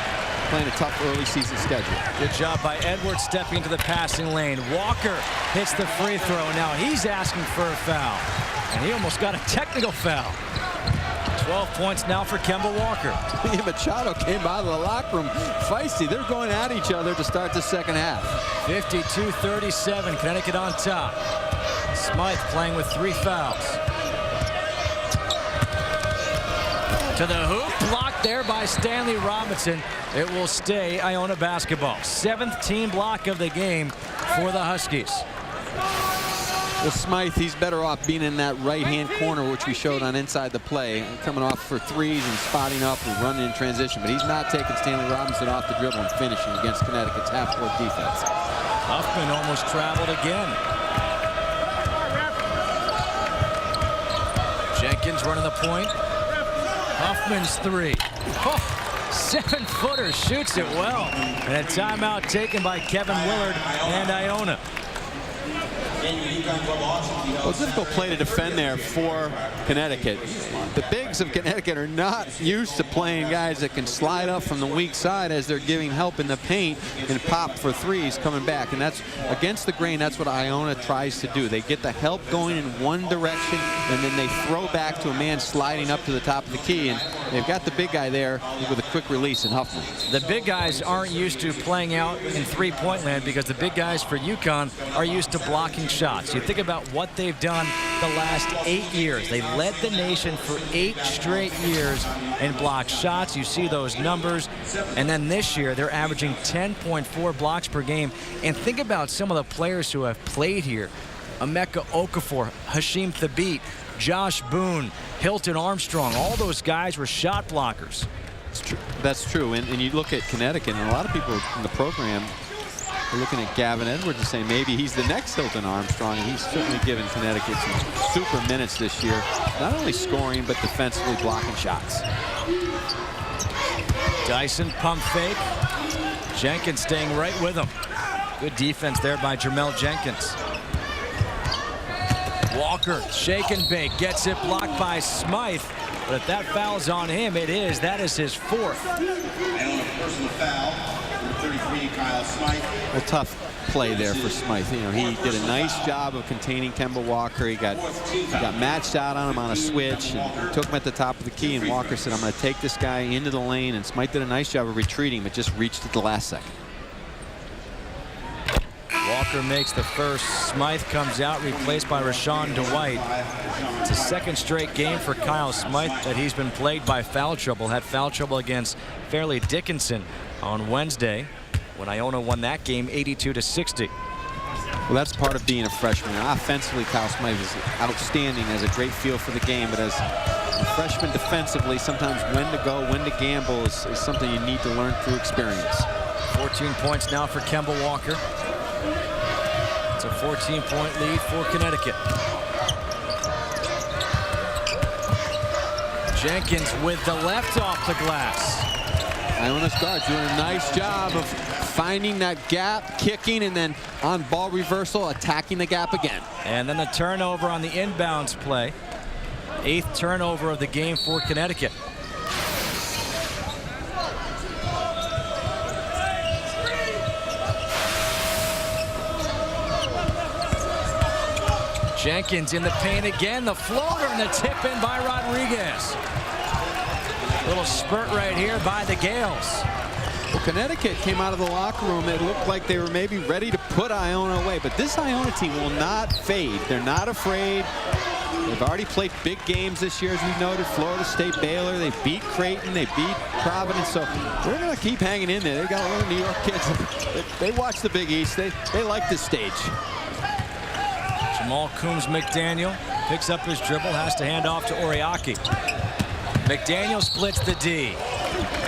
playing a tough early season schedule. Good job by Edwards stepping into the passing lane. Walker hits the free throw. Now he's asking for a foul, and he almost got a technical foul. 12 points now for Kemba Walker. Machado came out of the locker room feisty. They're going at each other to start the second half. 52-37, Connecticut on top. Smythe playing with 3 fouls. To the hoop, blocked there by Stanley Robinson. It will stay Iona basketball. 7th team block of the game for the Huskies. Well, Smythe, he's better off being in that right-hand corner, which we showed on Inside the Play, coming off for threes and spotting up and running in transition. But he's not taking Stanley Robinson off the dribble and finishing against Connecticut's half-court defense. Huffman almost traveled again. Jenkins running the point. Huffman's three. Oh, 7-footer, shoots it well. And a timeout taken by Kevin Willard and Iona. Well, difficult play to defend there for Connecticut. The bigs of Connecticut are not used to playing guys that can slide up from the weak side as they're giving help in the paint and pop for threes coming back. And that's against the grain. That's what Iona tries to do. They get the help going in one direction, and then they throw back to a man sliding up to the top of the key. And they've got the big guy there with a quick release in Huffman. The big guys aren't used to playing out in three-point land because the big guys for UConn are used to blocking shots. You think about what they've done the last 8 years. They led the nation for 8 straight years in block shots. You see those numbers. And then this year, they're averaging 10.4 blocks per game. And think about some of the players who have played here. Emeka Okafor, Hashim Thabit, Josh Boone, Hilton Armstrong. All those guys were shot blockers. That's true. And you look at Connecticut, and a lot of people in the program are looking at Gavin Edwards and saying maybe he's the next Hilton Armstrong, and he's certainly given Connecticut some super minutes this year, not only scoring but defensively blocking shots. Dyson pump fake. Jenkins staying right with him. Good defense there by Jermel Jenkins. Walker, shake and bake, gets it blocked by Smythe. But if that foul's on him, it is. That is his 4th. And on a personal foul, number 33, Kyle Smythe. Well, tough play there for Smythe. You know, he did a nice job of containing Kemba Walker. He got matched out on him on a switch and took him at the top of the key. And Walker said, I'm going to take this guy into the lane. And Smythe did a nice job of retreating, but just reached at the last second. Walker makes the first. Smythe comes out, replaced by Rashawn Dwight. It's a second straight game for Kyle Smythe that he's been plagued by foul trouble. Had foul trouble against Fairleigh Dickinson on Wednesday when Iona won that game 82-60. Well, that's part of being a freshman. Offensively, Kyle Smythe is outstanding, has a great feel for the game, but as a freshman defensively, sometimes when to go, when to gamble is something you need to learn through experience. 14 points now for Kemba Walker. It's a 14-point lead for Connecticut. Jenkins with the left off the glass. Iona's guards doing a nice job of finding that gap, kicking, and then on ball reversal, attacking the gap again. And then the turnover on the inbounds play. 8th turnover of the game for Connecticut. Jenkins in the paint again. The floater and the tip in by Rodriguez. Little spurt right here by the Gales. Well, Connecticut came out of the locker room. It looked like they were maybe ready to put Iona away, but this Iona team will not fade. They're not afraid. They've already played big games this year, as we noted. Florida State, Baylor. They beat Creighton. They beat Providence. So they're going to keep hanging in there. They've got a lot of New York kids. They watch the Big East. They like this stage. Jamal Coombs McDaniel picks up his dribble, has to hand off to Oriaki. McDaniel splits the D,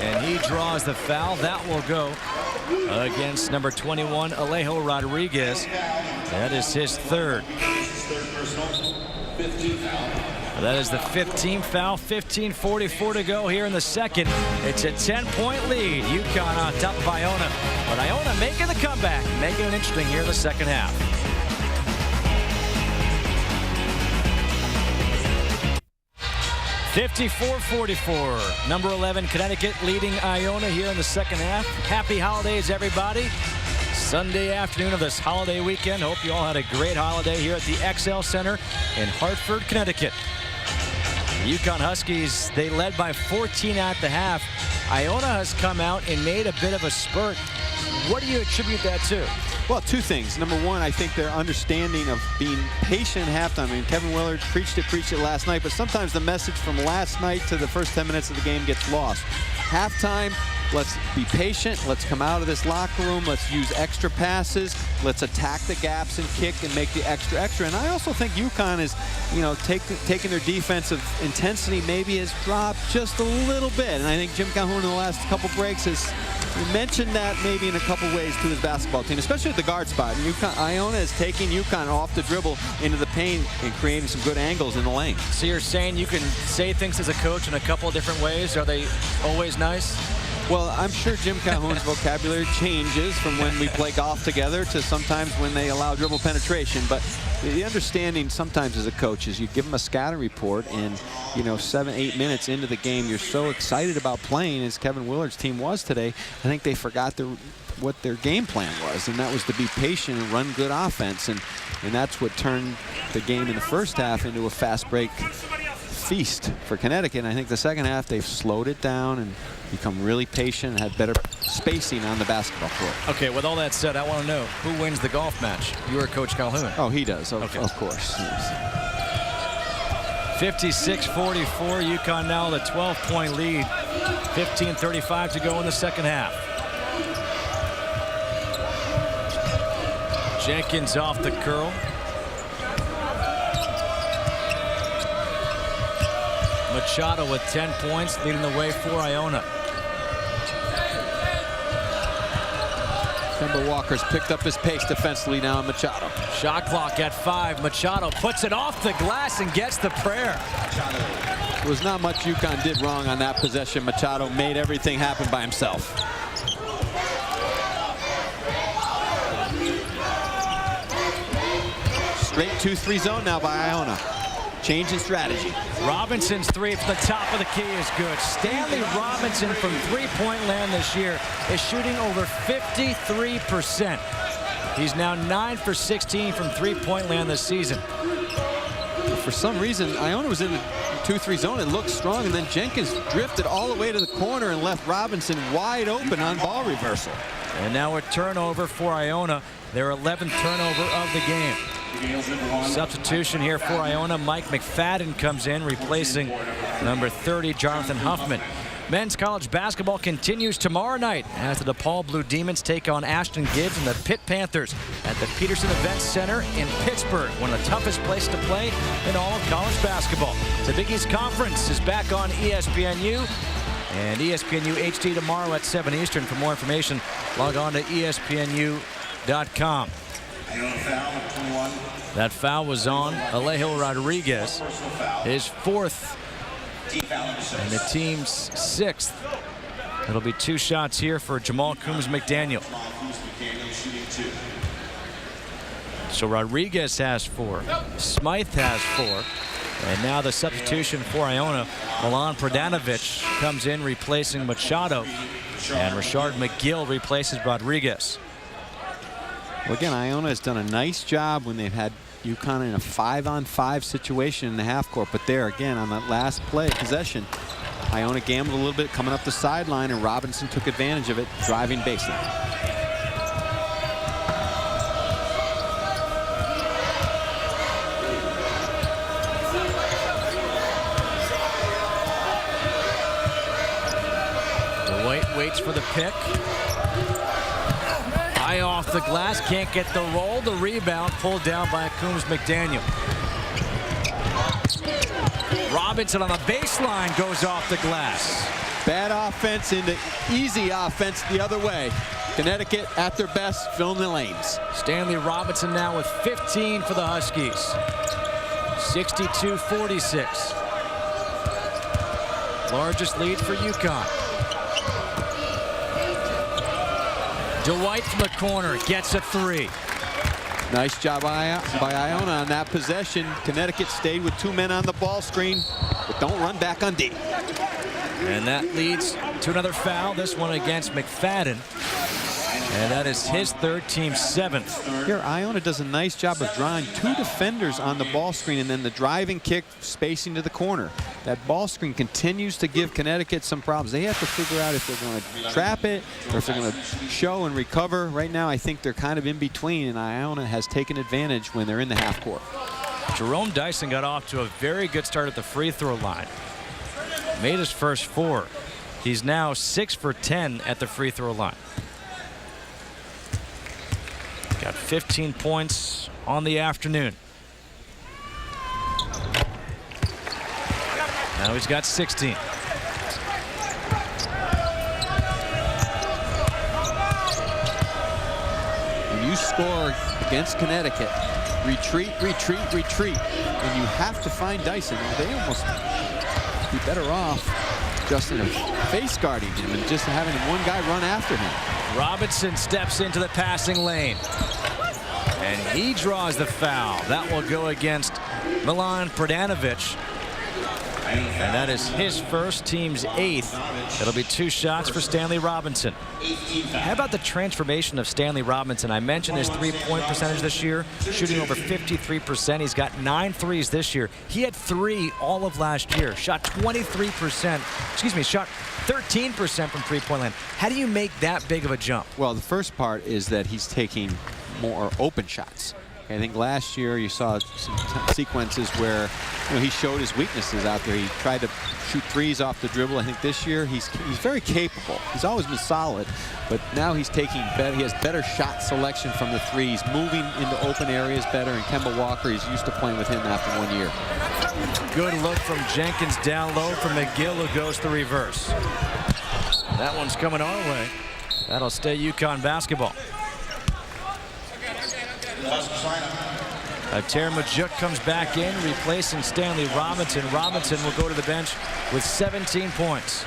and he draws the foul. That will go against number 21, Alejo Rodriguez. That is his 3rd. That is the 15th foul. 15:44 to go here in the second. It's a 10-point lead. UConn on top of Iona, but Iona making the comeback, making it interesting here in the second half. 54-44. Number 11, Connecticut leading Iona here in the second half. Happy holidays, everybody. Sunday afternoon of this holiday weekend. Hope you all had a great holiday here at the XL Center in Hartford, Connecticut. The UConn Huskies, they led by 14 at the half. Iona has come out and made a bit of a spurt. What do you attribute that to? Well, 2 things. Number 1, I think their understanding of being patient at halftime. I mean, Kevin Willard preached it last night, but sometimes the message from last night to the first 10 minutes of the game gets lost. Halftime, let's be patient. Let's come out of this locker room. Let's use extra passes. Let's attack the gaps and kick and make the extra. And I also think UConn is, taking their defensive intensity maybe has dropped just a little bit. And I think Jim Calhoun in the last couple breaks has mentioned that maybe in a couple ways to his basketball team, especially at the guard spot. And Iona is taking UConn off the dribble into the paint and creating some good angles in the lane. So you're saying you can say things as a coach in a couple of different ways. Are they always nice? Well, I'm sure Jim Calhoun's vocabulary changes from when we play golf together to sometimes when they allow dribble penetration. But the understanding sometimes as a coach is you give them a scouting report, and 7-8 minutes into the game, you're so excited about playing as Kevin Willard's team was today. I think they forgot what their game plan was, and that was to be patient and run good offense, and that's what turned the game in the first half into a fast break feast for Connecticut. And I think the second half they've slowed it down and become really patient and had better spacing on the basketball court. Okay, with all that said, I want to know who wins the golf match. You or Coach Calhoun? Oh, he does, of course. Yes. 56-44, UConn now the 12-point lead. 15:35 to go in the second half. Jenkins off the curl. Machado with 10 points, leading the way for Iona. Kemba Walker's picked up his pace defensively now on Machado. Shot clock at 5. Machado puts it off the glass and gets the prayer. There was not much UConn did wrong on that possession. Machado made everything happen by himself. Straight 2-3 zone now by Iona. Change in strategy. Robinson's three from the top of the key is good. Stanley Robinson from three-point land this year is shooting over 53%. He's now 9 for 16 from three-point land this season. For some reason, Iona was in the 2-3 zone. It looked strong, and then Jenkins drifted all the way to the corner and left Robinson wide open on ball reversal. And now a turnover for Iona, their 11th turnover of the game. Substitution here for Iona. Mike McFadden comes in, replacing number 30, Jonathan Huffman. Men's college basketball continues tomorrow night as the DePaul Blue Demons take on Ashton Gibbs and the Pitt Panthers at the Peterson Events Center in Pittsburgh, one of the toughest places to play in all of college basketball. The Big East Conference is back on ESPNU and ESPNU HD tomorrow at 7 Eastern. For more information, log on to ESPNU.com. That foul was on Alejo Rodriguez, his 4th and the team's 6th. It'll be 2 shots here for Jamal Coombs McDaniel. So Rodriguez has 4, Smythe has 4, and now the substitution for Iona, Milan Pradanovic comes in replacing Machado, and Rashard McGill replaces Rodriguez. Well, again, Iona has done a nice job when they've had UConn in a 5-on-5 situation in the half court. But there again, on that last play possession, Iona gambled a little bit coming up the sideline, and Robinson took advantage of it, driving baseline. Dwight waits for the pick. High off the glass, can't get the roll. The rebound pulled down by Coombs McDaniel. Robinson on the baseline goes off the glass. Bad offense into easy offense the other way. Connecticut at their best, filling the lanes. Stanley Robinson now with 15 for the Huskies. 62-46. Largest lead for UConn. Dwight from the corner gets a 3. Nice job by Iona on that possession. Connecticut stayed with 2 men on the ball screen, but don't run back on D. And that leads to another foul, this one against McFadden. And that is his 3rd, team's 7th. Here, Iona does a nice job of drawing 2 defenders on the ball screen, and then the driving kick spacing to the corner. That ball screen continues to give Connecticut some problems. They have to figure out if they're going to trap it or if they're going to show and recover. Right now, I think they're kind of in between, and Iona has taken advantage when they're in the half court. Jerome Dyson got off to a very good start at the free throw line. Made his first 4. He's now 6 for 10 at the free throw line. Got 15 points on the afternoon. Now he's got 16. When you score against Connecticut, retreat, retreat, retreat, and you have to find Dyson. They almost be better off just in a face guarding him and just having one guy run after him. Robinson steps into the passing lane. And he draws the foul. That will go against Milan Pradanovic. And that is his first, team's 8th. It'll be 2 shots for Stanley Robinson. How about the transformation of Stanley Robinson? I mentioned his 3-point percentage this year, shooting over 53%. He's got 9 threes this year. He had 3 all of last year. Shot 23%. Excuse me, shot 13% from 3-point land. How do you make that big of a jump? Well, the first part is that he's taking more open shots. I think last year you saw some sequences where he showed his weaknesses out there. He tried to shoot threes off the dribble. I think this year he's very capable. He's always been solid, but now he's taking better. He has better shot selection from the threes, moving into open areas better. And Kemba Walker, he's used to playing with him after 1 year. Good look from Jenkins down low from McGill, who goes the reverse. That one's coming our way. That'll stay UConn basketball. Terry Majuk comes back in, replacing Stanley Robinson. Robinson will go to the bench with 17 points.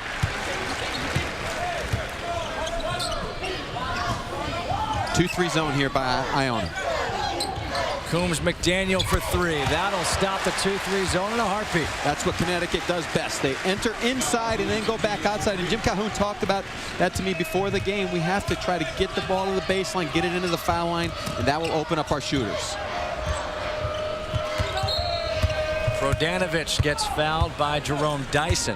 Two-three zone here by Iona. Coombs McDaniel for 3. That'll stop the 2-3 zone in a heartbeat. That's what Connecticut does best. They enter inside and then go back outside. And Jim Calhoun talked about that to me before the game. We have to try to get the ball to the baseline, get it into the foul line, and that will open up our shooters. Prodanovic gets fouled by Jerome Dyson.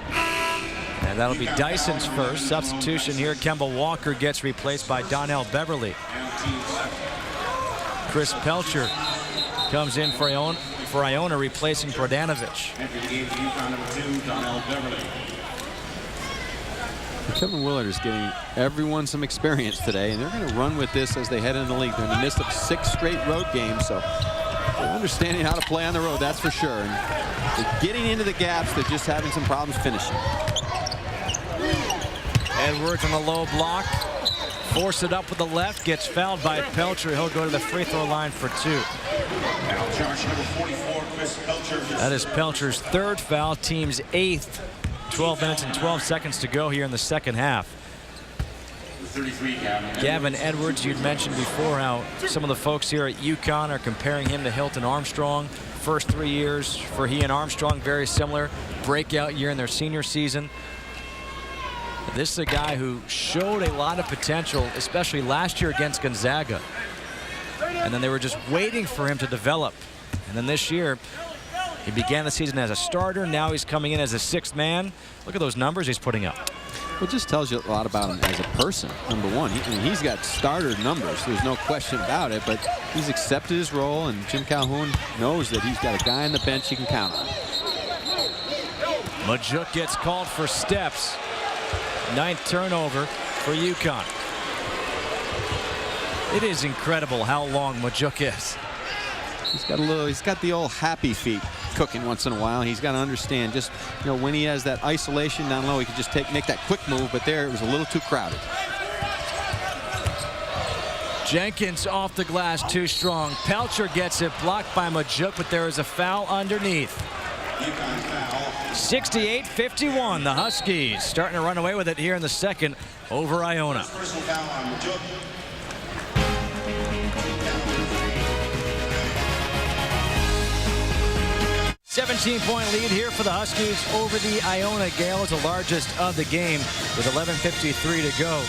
And that'll be Dyson's first. Substitution here. Kemba Walker gets replaced by Donnell Beverly. Chris Pelcher comes in for Iona, replacing Prodanovic. Kevin Willard is getting everyone some experience today, and they're going to run with this as they head into the league. They're in the midst of 6 straight road games, so they're understanding how to play on the road, that's for sure. And they're getting into the gaps, they're just having some problems finishing. Edwards on the low block. Force it up with the left, gets fouled by Pelcher. He'll go to the free throw line for 2. That is Pelcher's 3rd foul, team's 8th. 12 minutes and 12 seconds to go here in the second half. Gavin Edwards, you'd mentioned before how some of the folks here at UConn are comparing him to Hilton Armstrong. First 3 years for he and Armstrong, very similar. Breakout year in their senior season. This is a guy who showed a lot of potential, especially last year against Gonzaga. And then they were just waiting for him to develop. And then this year, he began the season as a starter. Now he's coming in as a 6th man. Look at those numbers he's putting up. Well, it just tells you a lot about him as a person, number one. He's got starter numbers. There's no question about it, but he's accepted his role, and Jim Calhoun knows that he's got a guy on the bench he can count on. Majuk gets called for steps. 9th turnover for UConn. It is incredible how long Majuk is. He's got the old happy feet cooking once in a while. He's got to understand just, when he has that isolation down low, he can just make that quick move, but there it was a little too crowded. Jenkins off the glass, too strong. Pelcher gets it blocked by Majuk, but there is a foul underneath. 68-51, the Huskies starting to run away with it here in the second over Iona. 17-point lead here for the Huskies over the Iona Gales, the largest of the game, with 11:53 to go.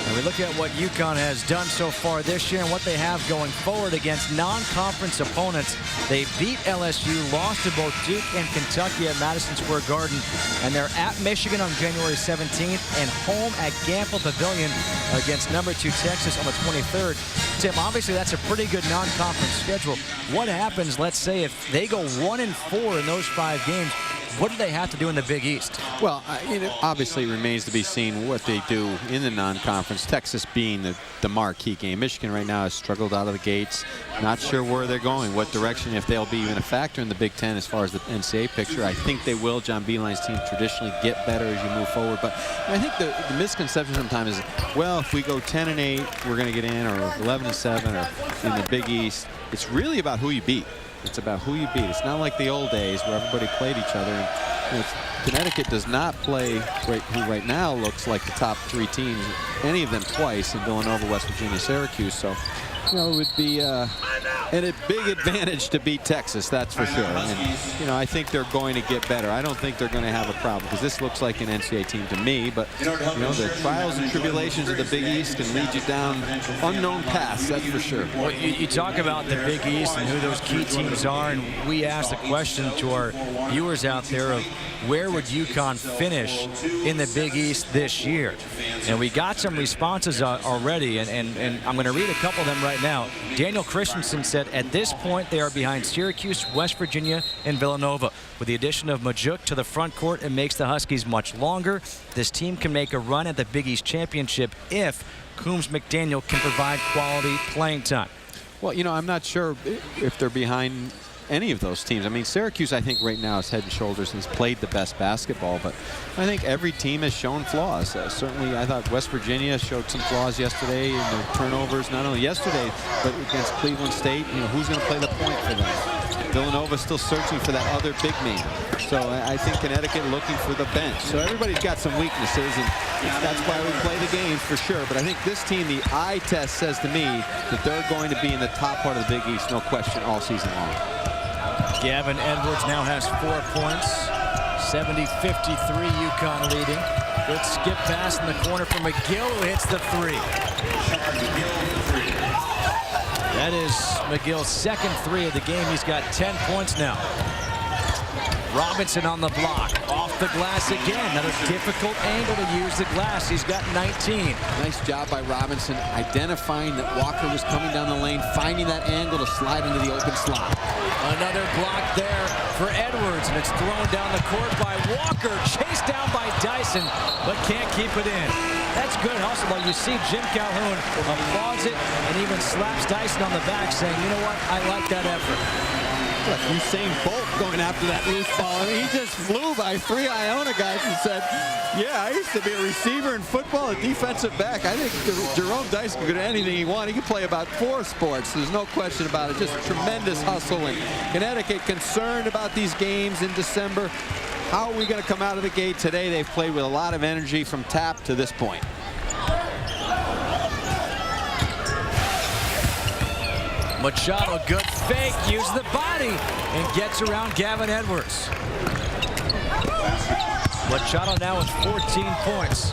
And we look at what UConn has done so far this year and what they have going forward against non-conference opponents. They beat LSU, lost to both Duke and Kentucky at Madison Square Garden, and they're at Michigan on January 17th and home at Gampel Pavilion against number 2 Texas on the 23rd. Tim, obviously that's a pretty good non-conference schedule. What happens, let's say, if they go 1-4 in those 5 games? What do they have to do in the Big East? Well, obviously it remains to be seen what they do in the non-conference, Texas being the marquee game. Michigan right now has struggled out of the gates. Not sure where they're going, what direction, if they'll be even a factor in the Big Ten as far as the NCAA picture. I think they will. John Beilein's team traditionally get better as you move forward. But I think the misconception sometimes is, well, if we go 10-8, we're going to get in, or 11-7, or in the Big East. It's really about who you beat. It's about who you beat. It's not like the old days where everybody played each other. And, Connecticut does not play who right now looks like the top 3 teams, any of them twice, in Villanova, West Virginia, Syracuse. So, it would be a big advantage to beat Texas, that's for sure. And, I think they're going to get better. I don't think they're going to have a problem, because this looks like an NCAA team to me. But, the trials and tribulations of the Big East can lead you down unknown paths, that's for sure. Well, you talk about the Big East and who those key teams are, and we asked the question to our viewers out there of where would UConn finish in the Big East this year? And we got some responses already, and I'm going to read a couple of them right now. Daniel Christensen said, at this point, they are behind Syracuse, West Virginia, and Villanova. With the addition of Majuk to the front court, it makes the Huskies much longer. This team can make a run at the Big East championship if Coombs McDaniel can provide quality playing time. Well, I'm not sure if they're behind any of those teams. I mean, Syracuse, I think right now is head and shoulders and has played the best basketball, but I think every team has shown flaws. Certainly, I thought West Virginia showed some flaws yesterday in their turnovers, not only yesterday, but against Cleveland State. Who's going to play the point for them? Villanova still searching for that other big man. So I think Connecticut looking for the bench. So everybody's got some weaknesses, and that's why we play the games for sure. But I think this team, the eye test says to me that they're going to be in the top part of the Big East, no question, all season long. Gavin Edwards now has 4 points. 70-53, UConn leading. Good skip pass in the corner for McGill, who hits the 3. That is McGill's second 3 of the game. He's got 10 points now. Robinson on the block. Off the glass again. Another difficult angle to use the glass. He's got 19. Nice job by Robinson identifying that Walker was coming down the lane, finding that angle to slide into the open slot. Another block there for Edwards, and it's thrown down the court by Walker. Chased down by Dyson, but can't keep it in. That's good hustle. You see Jim Calhoun applauds it and even slaps Dyson on the back, saying, you know what, I like that effort. Look, Usain Bolt going after that loose ball. I mean, he just flew by 3 Iona guys and said, yeah, I used to be a receiver in football, a defensive back. I think Jerome Dyson could do anything he wanted. He could play about 4 sports. There's no question about it. Just tremendous hustle. And Connecticut concerned about these games in December. How are we going to come out of the gate today? They've played with a lot of energy from tap to this point. Machado, good fake, uses the body, and gets around Gavin Edwards. Machado now with 14 points.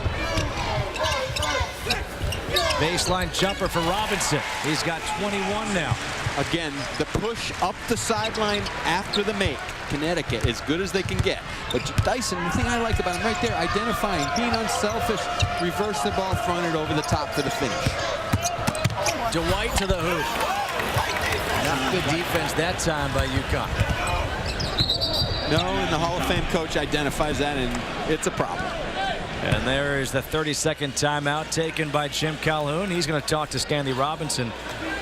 Baseline jumper for Robinson. He's got 21 now. Again, the push up the sideline after the make. Connecticut, as good as they can get. But Dyson, the thing I like about him right there, identifying, being unselfish, reverse the ball, fronted over the top for the finish. Dwight to the hoop. Not good defense that time by UConn. No, and the Hall of Fame coach identifies that, and it's a problem. And there is the 32nd timeout taken by Jim Calhoun. He's going to talk to Stanley Robinson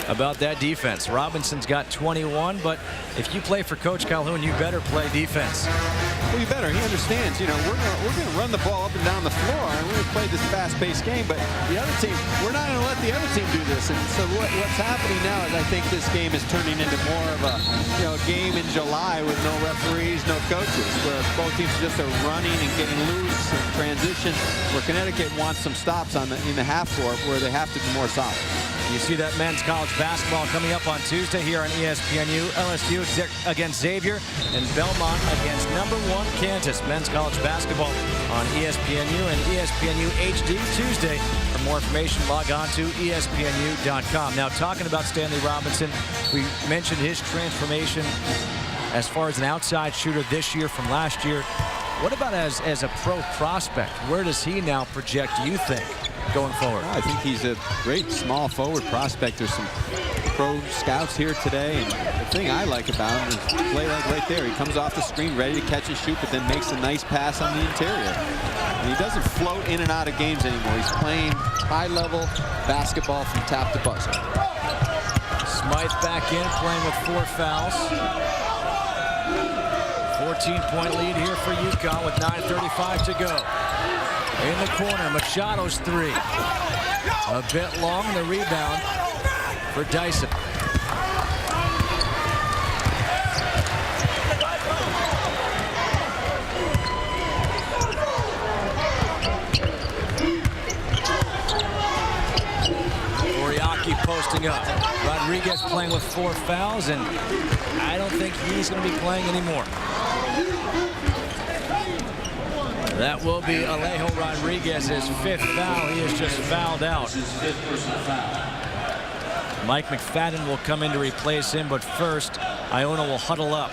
about that defense. Robinson's got 21, but if you play for Coach Calhoun, you better play defense. Well, you better. He understands. We're going to run the ball up and down the floor, and we're going to play this fast-paced game. But the other team, we're not going to let the other team do this. And so what's happening now is I think this game is turning into more of a game in July with no referees, no coaches, where both teams just are running and getting loose and transition. Where Connecticut wants some stops in the half court where they have to be more solid. You see that men's college basketball coming up on Tuesday here on ESPNU. LSU against Xavier and Belmont against #1 Kansas. Men's college basketball on ESPNU and ESPNU HD Tuesday. For more information, log on to ESPNU.com. Now, talking about Stanley Robinson, we mentioned his transformation as far as an outside shooter this year from last year. What about as a pro prospect? Where does he now project, do you think? going forward? I think he's a great small forward prospect. There's some pro scouts here today, and the thing I like about him is the play like right there. He comes off the screen ready to catch and shoot, but then makes a nice pass on the interior. And he doesn't float in and out of games anymore. He's playing high-level basketball from tap to buzzer. Smythe back in, playing with 4 fouls. 14-point lead here for UConn with 9:35 to go. In the corner, Machado's 3. A bit long, the rebound for Dyson. Oriaki posting up. Rodriguez playing with 4 fouls, and I don't think he's going to be playing anymore. That will be Alejo Rodriguez's 5th foul. He has just fouled out. Mike McFadden will come in to replace him, but first, Iona will huddle up.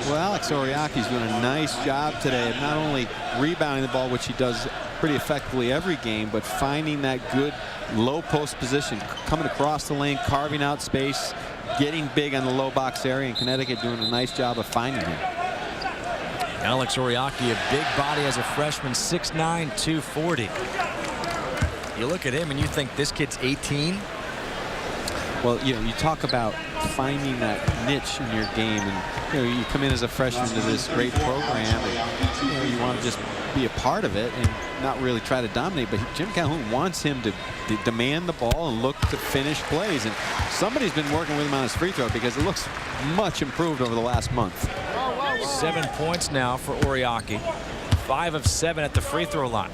Well, Alex Oriaki's doing a nice job today of not only rebounding the ball, which he does pretty effectively every game, but finding that good low post position, coming across the lane, carving out space, getting big on the low box area, and Connecticut doing a nice job of finding him. Alex Oriaki, a big body as a freshman, 6'9", 240. You look at him and you think this kid's 18. Well, you know, you talk about finding that niche in your game, and you know, you come in as a freshman to this great program, and you want to just be a part of it and not really try to dominate. But Jim Calhoun wants him to demand the ball and look to finish plays, and somebody's been working with him on his free throw because it looks much improved over the last month. 7 points now for Oriaki. 5 of 7 at the free throw line.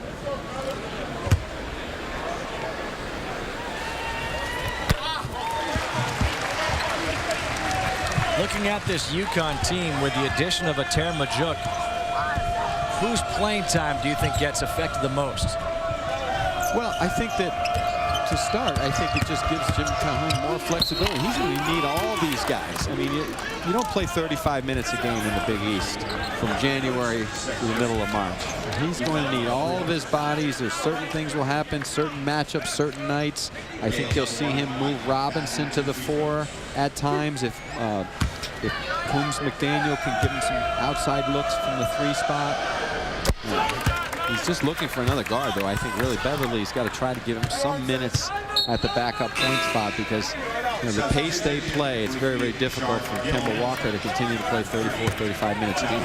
Looking at this UConn team with the addition of Ater Majuk, whose playing time do you think gets affected the most? Well, I think that to start, I think it just gives Jim Calhoun more flexibility. He's going to need all these guys. I mean, you don't play 35 minutes a game in the Big East from January to the middle of March. He's going to need all of his bodies. There's certain things will happen, certain matchups, certain nights. I think you'll see him move Robinson to the 4 at times if Coombs McDaniel can give him some outside looks from the 3 spot. He's just looking for another guard, though. I think really Beverly's got to try to give him some minutes at the backup point spot because, you know, the pace they play, it's very, very difficult for Kemba Walker to continue to play 34, 35 minutes a game.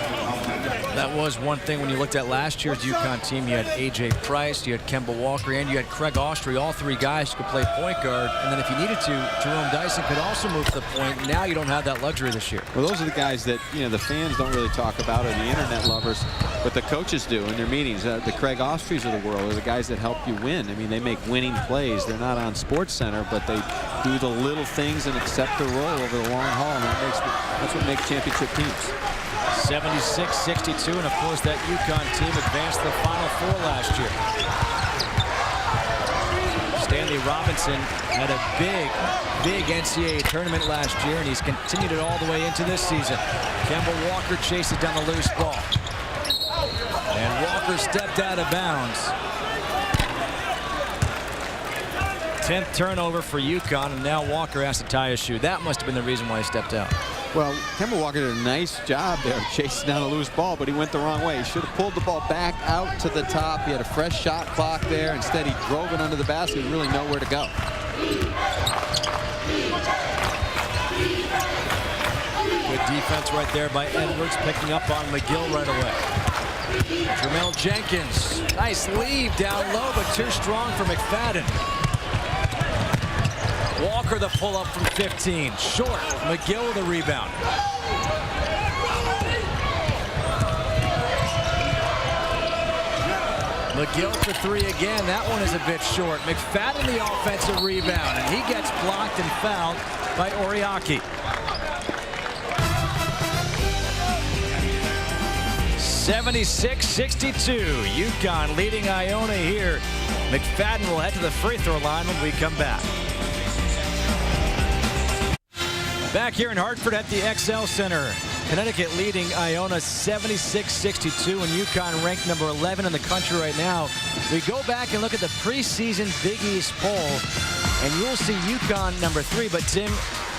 That was one thing when you looked at last year's UConn team. You had A.J. Price, you had Kemba Walker, and you had Craig Austrie, all 3 guys who could play point guard. And then if you needed to, Jerome Dyson could also move to the point. Now you don't have that luxury this year. Well, those are the guys that, you know, the fans don't really talk about, or the internet lovers, but the coaches do in their meetings. The Craig Austries of the world are the guys that help you win. I mean, they make winning plays. They're not on Sports Center, but they do the little things and accept the role over the long haul, and that's what makes championship teams. 76-62, and of course that UConn team advanced to the Final Four last year. Stanley Robinson had a big NCAA tournament last year, and he's continued it all the way into this season. Kemba Walker chases down the loose ball. And Walker stepped out of bounds. 10th turnover for UConn, and now Walker has to tie his shoe. That must have been the reason why he stepped out. Well, Kemba Walker did a nice job there chasing down a loose ball, but he went the wrong way. He should have pulled the ball back out to the top. He had a fresh shot clock there. Instead, he drove it under the basket and really nowhere to go. Good defense right there by Edwards, picking up on McGill right away. Jermel Jenkins, nice lead down low, but too strong for McFadden. Walker the pull-up from 15. Short. McGill with a rebound. McGill for 3 again. That one is a bit short. McFadden the offensive rebound, and he gets blocked and fouled by Oriaki. 76-62. UConn leading Iona here. McFadden will head to the free throw line when we come back. Back here in Hartford at the XL Center. Connecticut leading Iona 76-62, and UConn ranked number 11 in the country right now. We go back and look at the preseason Big East poll, and you'll see UConn number 3. But Tim,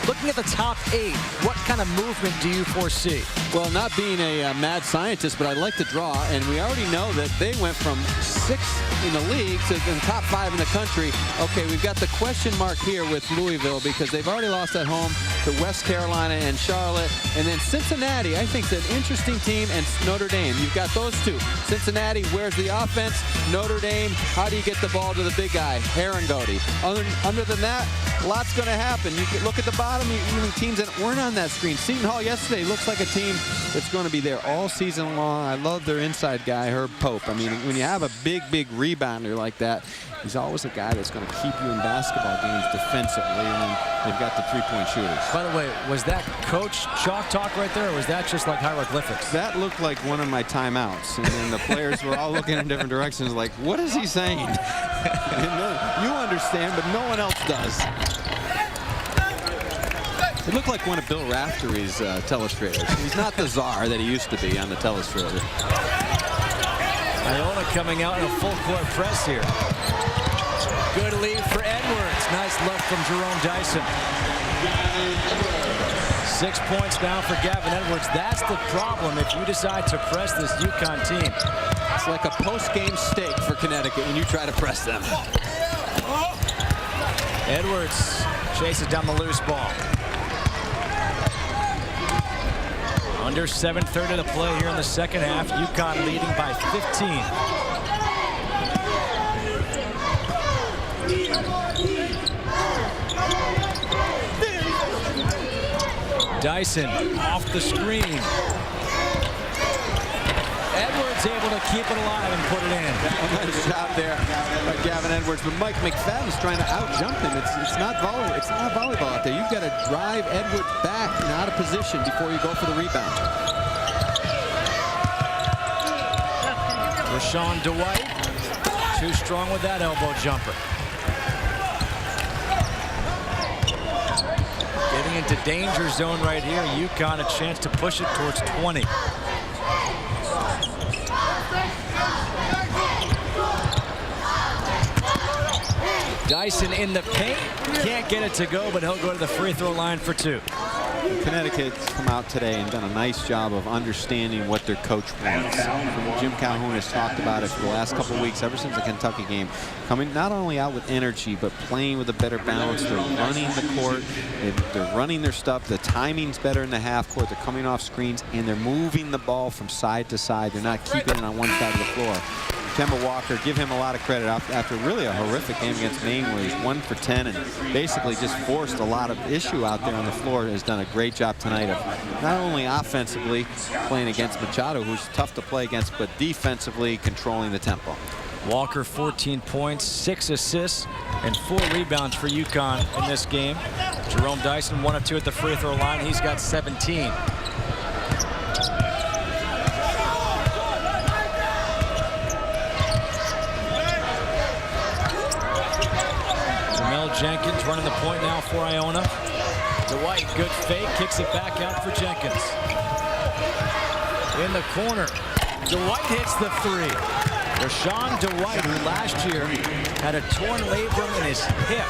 looking at the top 8, what kind of movement do you foresee? Well, not being a mad scientist, but I'd like to draw, and we already know that they went from 6th in the league to the top 5 in the country. Okay, we've got the question mark here with Louisville because they've already lost at home to West Carolina and Charlotte, and then Cincinnati, I think, is an interesting team, and Notre Dame. You've got those two. Cincinnati, where's the offense? Notre Dame, how do you get the ball to the big guy? Herringody. Other than that, lots going to happen. You can look at the bottom, even teams that weren't on that screen. Seton Hall yesterday looks like a team that's going to be there all season long. I love their inside guy, Herb Pope. I mean, when you have a big rebounder like that, he's always a guy that's going to keep you in basketball games defensively, and then they've got the three-point shooters. By the way, was that coach chalk talk right there, or was that just like hieroglyphics? That looked like one of my timeouts, and then the players were all looking in different directions like, what is he saying? You understand, but no one else does. It looked like one of Bill Raftery's telestrators. He's not the czar that he used to be on the telestrator. Iona coming out in a full-court press here. Good lead for Edwards. Nice look from Jerome Dyson. 6 points now for Gavin Edwards. That's the problem if you decide to press this UConn team. It's like a post-game steak for Connecticut when you try to press them. Edwards chases down the loose ball. Under 7:30 to play here in the second half. UConn leading by 15. Dyson off the screen. Edwards able to keep it alive and put it in. Nice job there by Gavin Edwards, but Mike McFadden's trying to out-jump him. It's not volleyball out there. You've got to drive Edwards back and out of position before you go for the rebound. Rashawn Dwight, too strong with that elbow jumper. Getting into danger zone right here. UConn a chance to push it towards 20. Dyson in the paint. Can't get it to go, but he'll go to the free throw line for 2. Connecticut's come out today and done a nice job of understanding what their coach wants. Jim Calhoun has talked about it for the last couple of weeks, ever since the Kentucky game. Coming not only out with energy, but playing with a better balance. They're running the court. They're running their stuff. The timing's better in the half court. They're coming off screens, and they're moving the ball from side to side. They're not keeping it on one side of the floor. Kemba Walker, give him a lot of credit after really a horrific game against Maine where he's 1 for 10 and basically just forced a lot of issue out there on the floor. Has done a great job tonight of not only offensively playing against Machado, who's tough to play against, but defensively controlling the tempo. Walker 14 points, 6 assists, and 4 rebounds for UConn in this game. Jerome Dyson 1 of 2 at the free throw line. He's got 17. Jenkins running the point now for Iona. Dwight, good fake, kicks it back out for Jenkins. In the corner, Dwight hits the 3. Rashawn Dwight, who last year had a torn labrum in his hip.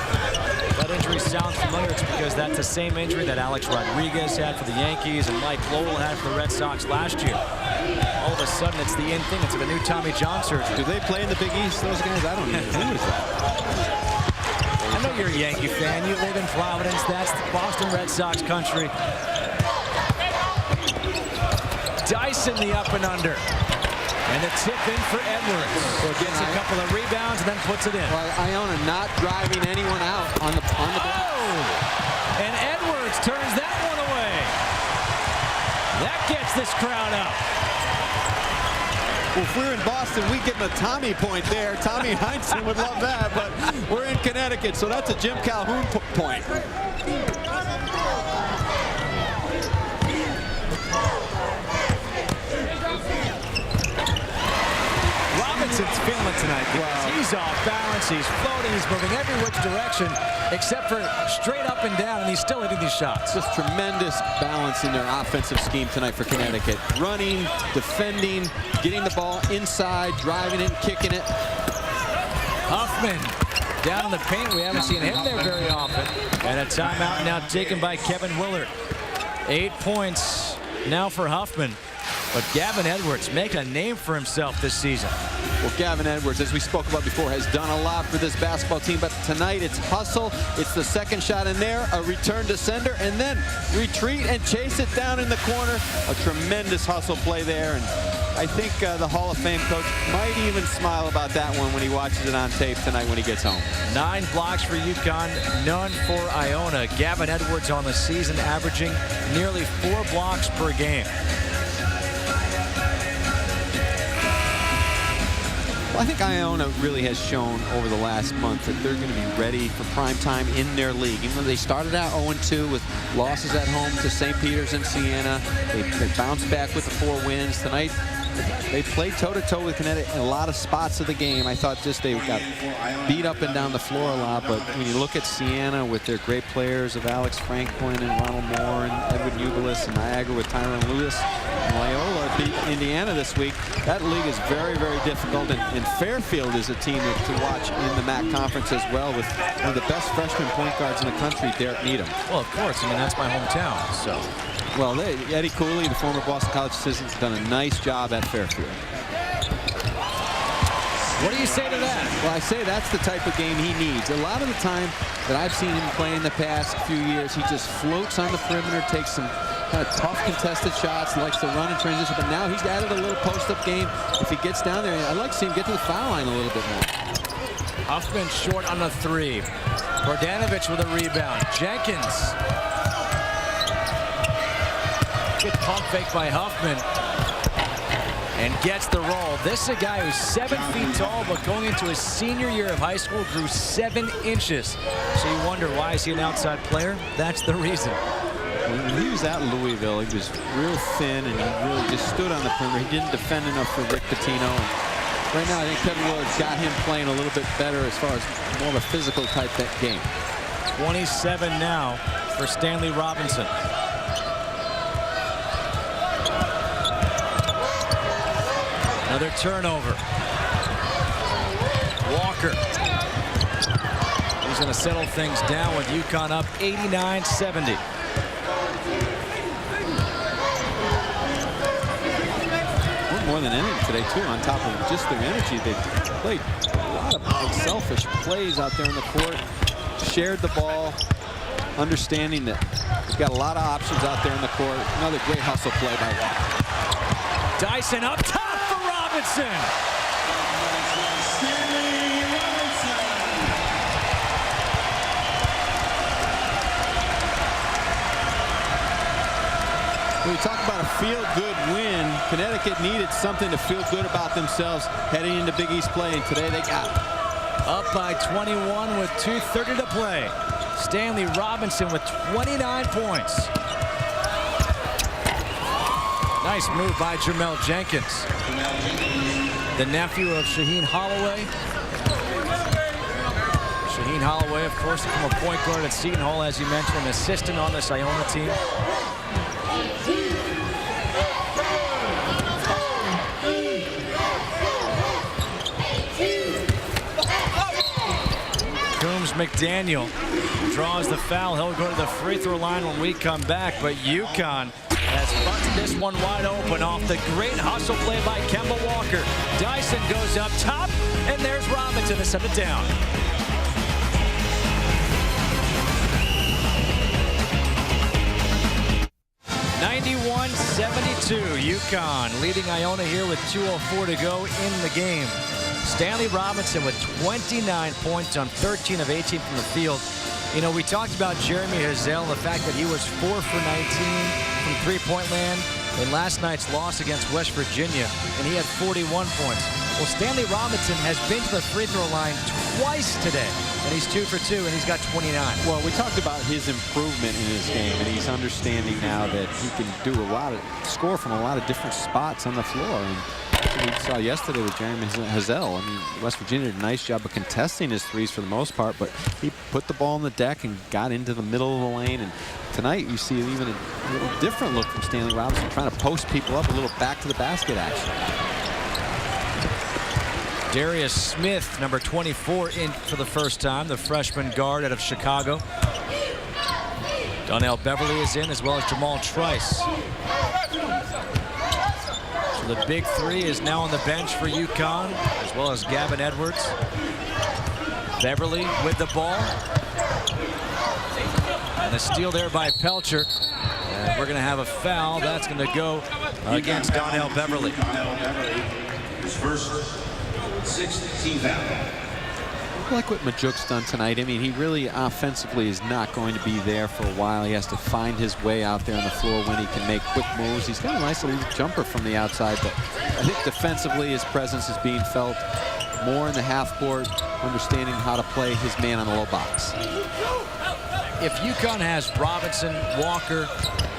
That injury sounds familiar. It's because that's the same injury that Alex Rodriguez had for the Yankees and Mike Lowell had for the Red Sox last year. All of a sudden, it's the in thing. It's the new Tommy John surgery. Do they play in the Big East, those guys? I don't even know. Who is that? I know you're a Yankee fan. You live in Providence. That's the Boston Red Sox country. Dyson the up and under. And the tip in for Edwards. So gets a couple of rebounds and then puts it in. Well, Iona not driving anyone out on the block. And Edwards turns that one away. That gets this crowd up. Well, if we're in Boston, we get the Tommy point there. Tommy Heinsohn would love that, but we're in Connecticut, so that's a Jim Calhoun point. Robinson's feeling tonight because he's off balance, he's floating, he's moving every which direction except for straight up and down, and he's still hitting these shots. Just tremendous balance in their offensive scheme tonight for Connecticut. Running, defending, getting the ball inside, driving it, kicking it. Huffman down in the paint. We haven't seen him there very often. And a timeout now taken by Kevin Willard. 8 points now for Huffman. But Gavin Edwards making a name for himself this season. Well, Gavin Edwards, as we spoke about before, has done a lot for this basketball team. But tonight it's hustle. It's the second shot in there, a return to sender, and then retreat and chase it down in the corner. A tremendous hustle play there. And I think the Hall of Fame coach might even smile about that one when he watches it on tape tonight when he gets home. 9 blocks for UConn, none for Iona. Gavin Edwards on the season averaging nearly 4 blocks per game. Well, I think Iona really has shown over the last month that they're going to be ready for prime time in their league. Even though they started out 0-2 with losses at home to St. Peter's and Siena, they bounced back with the 4 wins. Tonight, they played toe-to-toe with Connecticut in a lot of spots of the game. I thought just they got beat up and down the floor a lot, but when you look at Siena with their great players of Alex Franklin and Ronald Moore and Edward Ugalis, and Niagara with Tyron Lewis, and Loyola beat Indiana this week, that league is very, very difficult, and Fairfield is a team to watch in the MAC conference as well, with one of the best freshman point guards in the country, Derek Needham. Well, of course. I mean, that's my hometown, so. Well, Eddie Cooley, the former Boston College assistant, has done a nice job at Fairfield. What do you say to that? Well, I say that's the type of game he needs. A lot of the time that I've seen him play in the past few years, he just floats on the perimeter, takes some kind of tough contested shots, likes to run in transition, but now he's added a little post-up game. If he gets down there, I'd like to see him get to the foul line a little bit more. Huffman short on the 3. Bogdanovich with a rebound. Jenkins. Good pump fake by Huffman. And gets the roll. This is a guy who's 7 feet tall, but going into his senior year of high school, grew 7 inches. So you wonder, why is he an outside player? That's the reason. When he was at Louisville, he was real thin, and he really just stood on the perimeter. He didn't defend enough for Rick Pitino. And right now, I think Kevin Willard's got him playing a little bit better as far as more of a physical type game. 27 now for Stanley Robinson. Another turnover. Walker. He's going to settle things down with UConn up 89-70. More than anything today, too, on top of just their energy. They played a lot of unselfish plays out there in the court, shared the ball, understanding that they've got a lot of options out there in the court. Another great hustle play by Walker. Dyson up top for Robinson. When we talk about a feel-good win, Connecticut needed something to feel good about themselves heading into Big East play, and today they got it. Up by 21 with 2:30 to play. Stanley Robinson with 29 points. Nice move by Jermel Jenkins, the nephew of Shaheen Holloway. Shaheen Holloway, of course, from a point guard at Seton Hall, as you mentioned, an assistant on this Iona team. McDaniel draws the foul. He'll go to the free throw line when we come back, but UConn has busted this one wide open off the great hustle play by Kemba Walker. Dyson goes up top, and there's Robinson to set it down. (91-72). UConn leading Iona here with 2:04 to go in the game. Stanley Robinson with 29 points on 13 of 18 from the field. You know, we talked about Jeremy Hazel, the fact that he was 4 for 19 from three-point land in last night's loss against West Virginia, and he had 41 points. Well, Stanley Robinson has been to the free throw line twice today, and he's 2 for 2, and he's got 29. Well, we talked about his improvement in his game, and he's understanding now that he can score from a lot of different spots on the floor. And we saw yesterday with Jeremy Hazel. I mean, West Virginia did a nice job of contesting his threes for the most part, but he put the ball on the deck and got into the middle of the lane. And tonight you see even a little different look from Stanley Robinson, trying to post people up, a little back to the basket action. Darius Smith, number 24, in for the first time, the freshman guard out of Chicago. Donnell Beverly is in, as well as Jamal Trice. So the big three is now on the bench for UConn, as well as Gavin Edwards. Beverly with the ball. And a steal there by Pelcher. And we're going to have a foul. That's going to go against Donnell Beverly. His first 16th foul. I like what Majuk's done tonight. I mean, he really offensively is not going to be there for a while. He has to find his way out there on the floor when he can make quick moves. He's got a nice little jumper from the outside, but I think defensively his presence is being felt more in the half court, understanding how to play his man on the low box. If UConn has Robinson, Walker,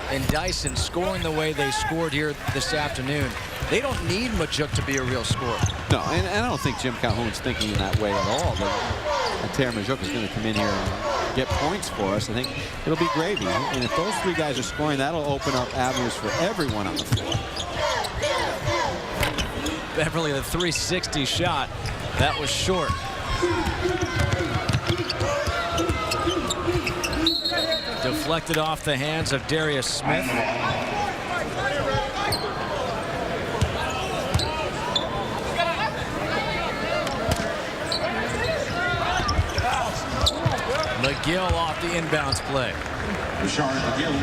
and Dyson scoring the way they scored here this afternoon, they don't need Majuk to be a real scorer. No, and I don't think Jim Calhoun's thinking in that way at all. That Taylor Majuk is going to come in here and get points for us. I think it'll be gravy. And if those three guys are scoring, that'll open up avenues for everyone on the floor. Beverly, the 360 shot, that was short. Deflected off the hands of Darius Smith. McGill off the inbounds play. Richard McGill.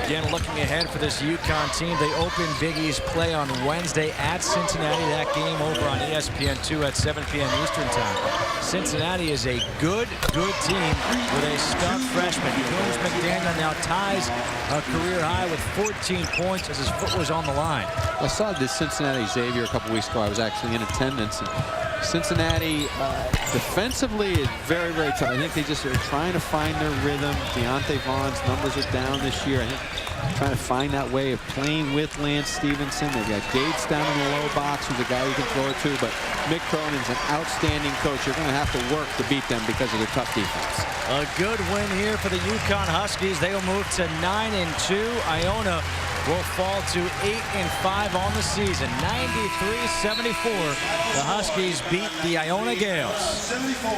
Again, looking ahead for this UConn team, they open Big East play on Wednesday at Cincinnati. That game over on ESPN2 at 7 p.m. Eastern time. Cincinnati is a good team with a stuffed freshman. Coombs McDaniel now ties a career high with 14 points as his foot was on the line. I saw this Cincinnati Xavier a couple weeks ago. I was actually in attendance. And Cincinnati defensively is very tough. I think they just are trying to find their rhythm. Deontay Vaughn's numbers are down this year. I think trying to find that way of playing with Lance Stevenson. They've got Gates down in the low box, who's a guy you can throw it to. But Mick Cronin's an outstanding coach. You're going to have to work to beat them because of their tough defense. A good win here for the UConn Huskies. They will move to 9-2. Iona will fall to 8-5 on the season. 93-74. The Huskies beat the Iona Gales. 74.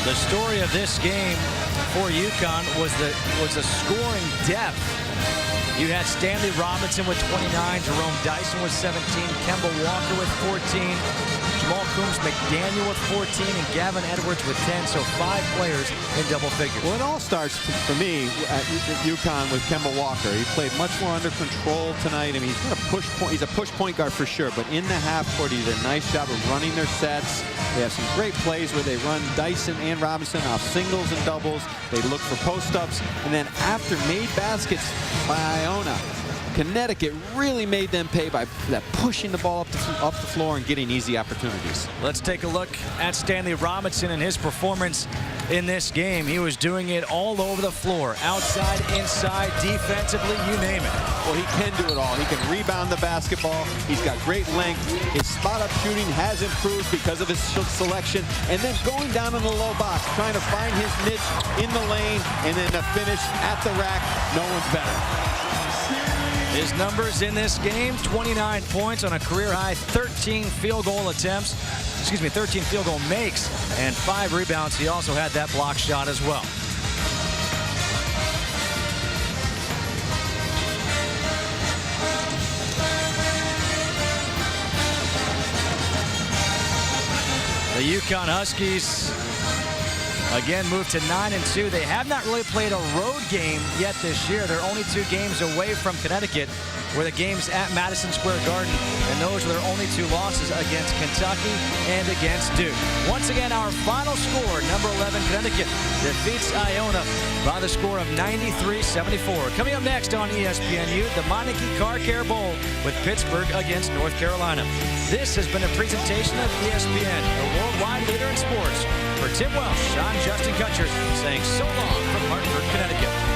The story of this game for UConn was the scoring depth. You had Stanley Robinson with 29, Jerome Dyson with 17, Kemba Walker with 14, Jamal Coombs McDaniel with 14, and Gavin Edwards with 10. So 5 players in double figures. Well, it all starts for me at UConn with Kemba Walker. He played much more under control tonight. I mean, he's got a push point. He's a push point guard for sure. But in the half court, he did a nice job of running their sets. They have some great plays where they run Dyson and Robinson off singles and doubles. They look for post-ups. And then after made baskets by Iona, Connecticut really made them pay by that pushing the ball up the floor and getting easy opportunities. Let's take a look at Stanley Robinson and his performance in this game. He was doing it all over the floor, outside, inside, defensively, you name it. Well, he can do it all. He can rebound the basketball. He's got great length. His spot-up shooting has improved because of his selection. And then going down in the low box, trying to find his niche in the lane, and then the finish at the rack. No one's better. His numbers in this game, 29 points on a career-high 13 field goal attempts. 13 field goal makes and 5 rebounds. He also had that block shot as well. The UConn Huskies again moved to 9-2. They have not really played a road game yet this year. They're only 2 games away from Connecticut. where the game's at Madison Square Garden, and those were their only 2 losses against Kentucky and against Duke. Once again, our final score, number 11 Connecticut defeats Iona by the score of 93-74. Coming up next on ESPNU, the Meineke Car Care Bowl with Pittsburgh against North Carolina. This has been a presentation of ESPN, the worldwide leader in sports. For Tim Welsh, I'm Justin Kutcher, saying so long from Hartford, Connecticut.